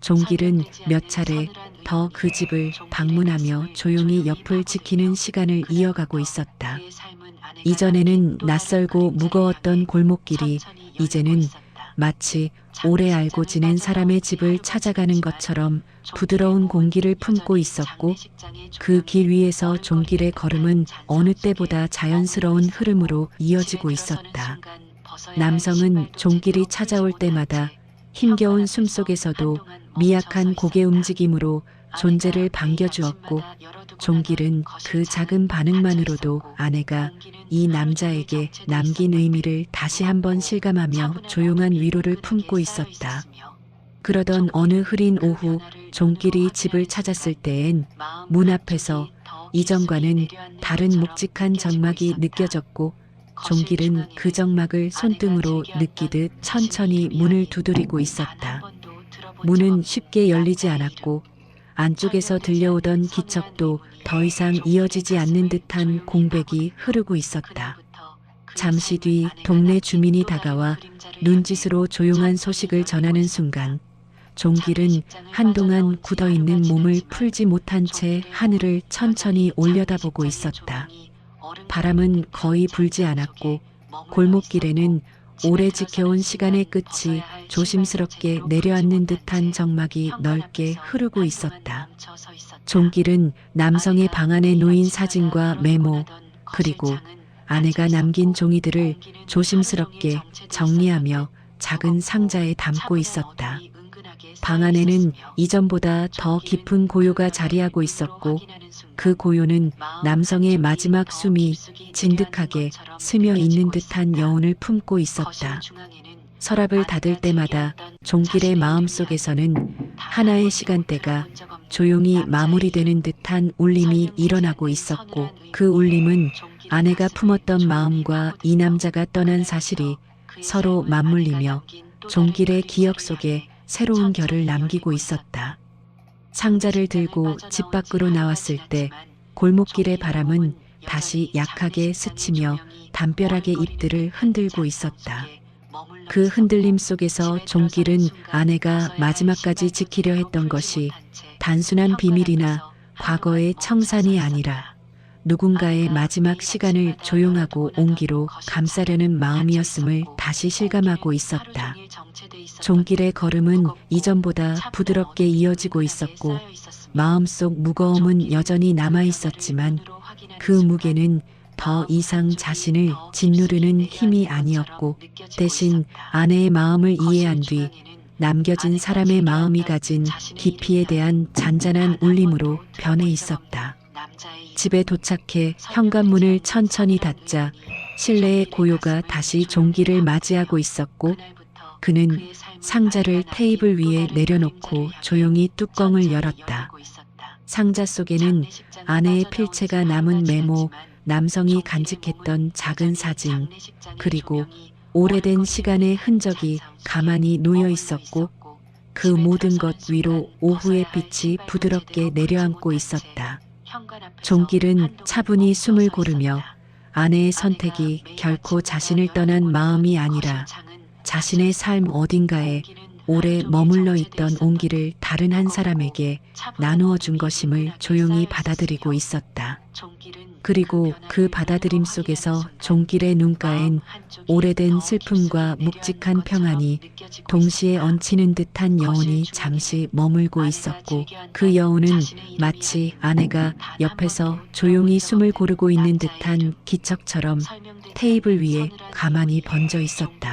Speaker 2: 종길은 몇 차례 더 그 집을 방문하며 조용히 옆을 지키는 시간을 이어가고 있었다. 이전에는 낯설고 무거웠던 골목길이 이제는 마치 오래 알고 지낸 사람의 집을 찾아가는 것처럼 부드러운 공기를 품고 있었고 그 길 위에서 종길의 걸음은 어느 때보다 자연스러운 흐름으로 이어지고 있었다. 남성은 종길이 찾아올 때마다 힘겨운 숨속에서도 미약한 고개 움직임으로 존재를 반겨주었고 종길은 그 작은 반응만으로도 아내가 이 남자에게 남긴 의미를 다시 한번 실감하며 조용한 위로를 품고 있었다. 그러던 어느 흐린 오후 종길이 집을 찾았을 때엔 문 앞에서 이전과는 다른 묵직한 정막이 느껴졌고 종길은 그 정막을 손등으로 느끼듯 천천히 문을 두드리고 있었다. 문은 쉽게 열리지 않았고 안쪽에서 들려오던 기척도 더 이상 이어지지 않는 듯한 공백이 흐르고 있었다. 잠시 뒤 동네 주민이 다가와 눈짓으로 조용한 소식을 전하는 순간 종길은 한동안 굳어있는 몸을 풀지 못한 채 하늘을 천천히 올려다보고 있었다. 바람은 거의 불지 않았고 골목길에는 오래 지켜온 시간의 끝이 조심스럽게 내려앉는 듯한 정막이 넓게 흐르고 있었다. 종길은 남성의 방 안에 놓인 사진과 메모, 그리고 아내가 남긴 종이들을 조심스럽게 정리하며 작은 상자에 담고 있었다. 방 안에는 이전보다 더 깊은 고요가 자리하고 있었고 그 고요는 남성의 마지막 숨이 진득하게 스며 있는 듯한 여운을 품고 있었다. 서랍을 닫을 때마다 종길의 마음속에서는 하나의 시간대가 조용히 마무리되는 듯한 울림이 일어나고 있었고 그 울림은 아내가 품었던 마음과 이 남자가 떠난 사실이 서로 맞물리며 종길의 기억 속에 새로운 결을 남기고 있었다. 상자를 들고 집 밖으로 나왔을 때 골목길의 바람은 다시 약하게 스치며 담벼락의 잎들을 흔들고 있었다. 그 흔들림 속에서 종길은 아내가 마지막까지 지키려 했던 것이 단순한 비밀이나 과거의 청산이 아니라 누군가의 마지막 시간을 조용하고 온기로 감싸려는 마음이었음을 다시 실감하고 있었다. 종길의 걸음은 이전보다 부드럽게 이어지고 있었고 마음속 무거움은 여전히 남아 있었지만 그 무게는 더 이상 자신을 짓누르는 힘이 아니었고 대신 아내의 마음을 이해한 뒤 남겨진 사람의 마음이 가진 깊이에 대한 잔잔한 울림으로 변해 있었다. 집에 도착해 현관문을 천천히 닫자 실내의 고요가 다시 종길을 맞이하고 있었고 그는 상자를 테이블 위에 내려놓고 조용히 뚜껑을 열었다. 상자 속에는 아내의 필체가 남은 메모, 남성이 간직했던 작은 사진, 그리고 오래된 시간의 흔적이 가만히 놓여 있었고 그 모든 것 위로 오후의 빛이 부드럽게 내려앉고 있었다. 종길은 차분히 숨을 고르며 아내의 선택이 결코 자신을 떠난 마음이 아니라 자신의 삶 어딘가에 오래 머물러 있던 온기를 다른 한 사람에게 나누어 준 것임을 조용히 받아들이고 있었다. 그리고 그 받아들임 속에서 종길의 눈가엔 오래된 슬픔과 묵직한 평안이 동시에 얹히는 듯한 여운이 잠시 머물고 있었고 그 여운은 마치 아내가 옆에서 조용히 숨을 고르고 있는 듯한 기척처럼 테이블 위에 가만히 번져 있었다.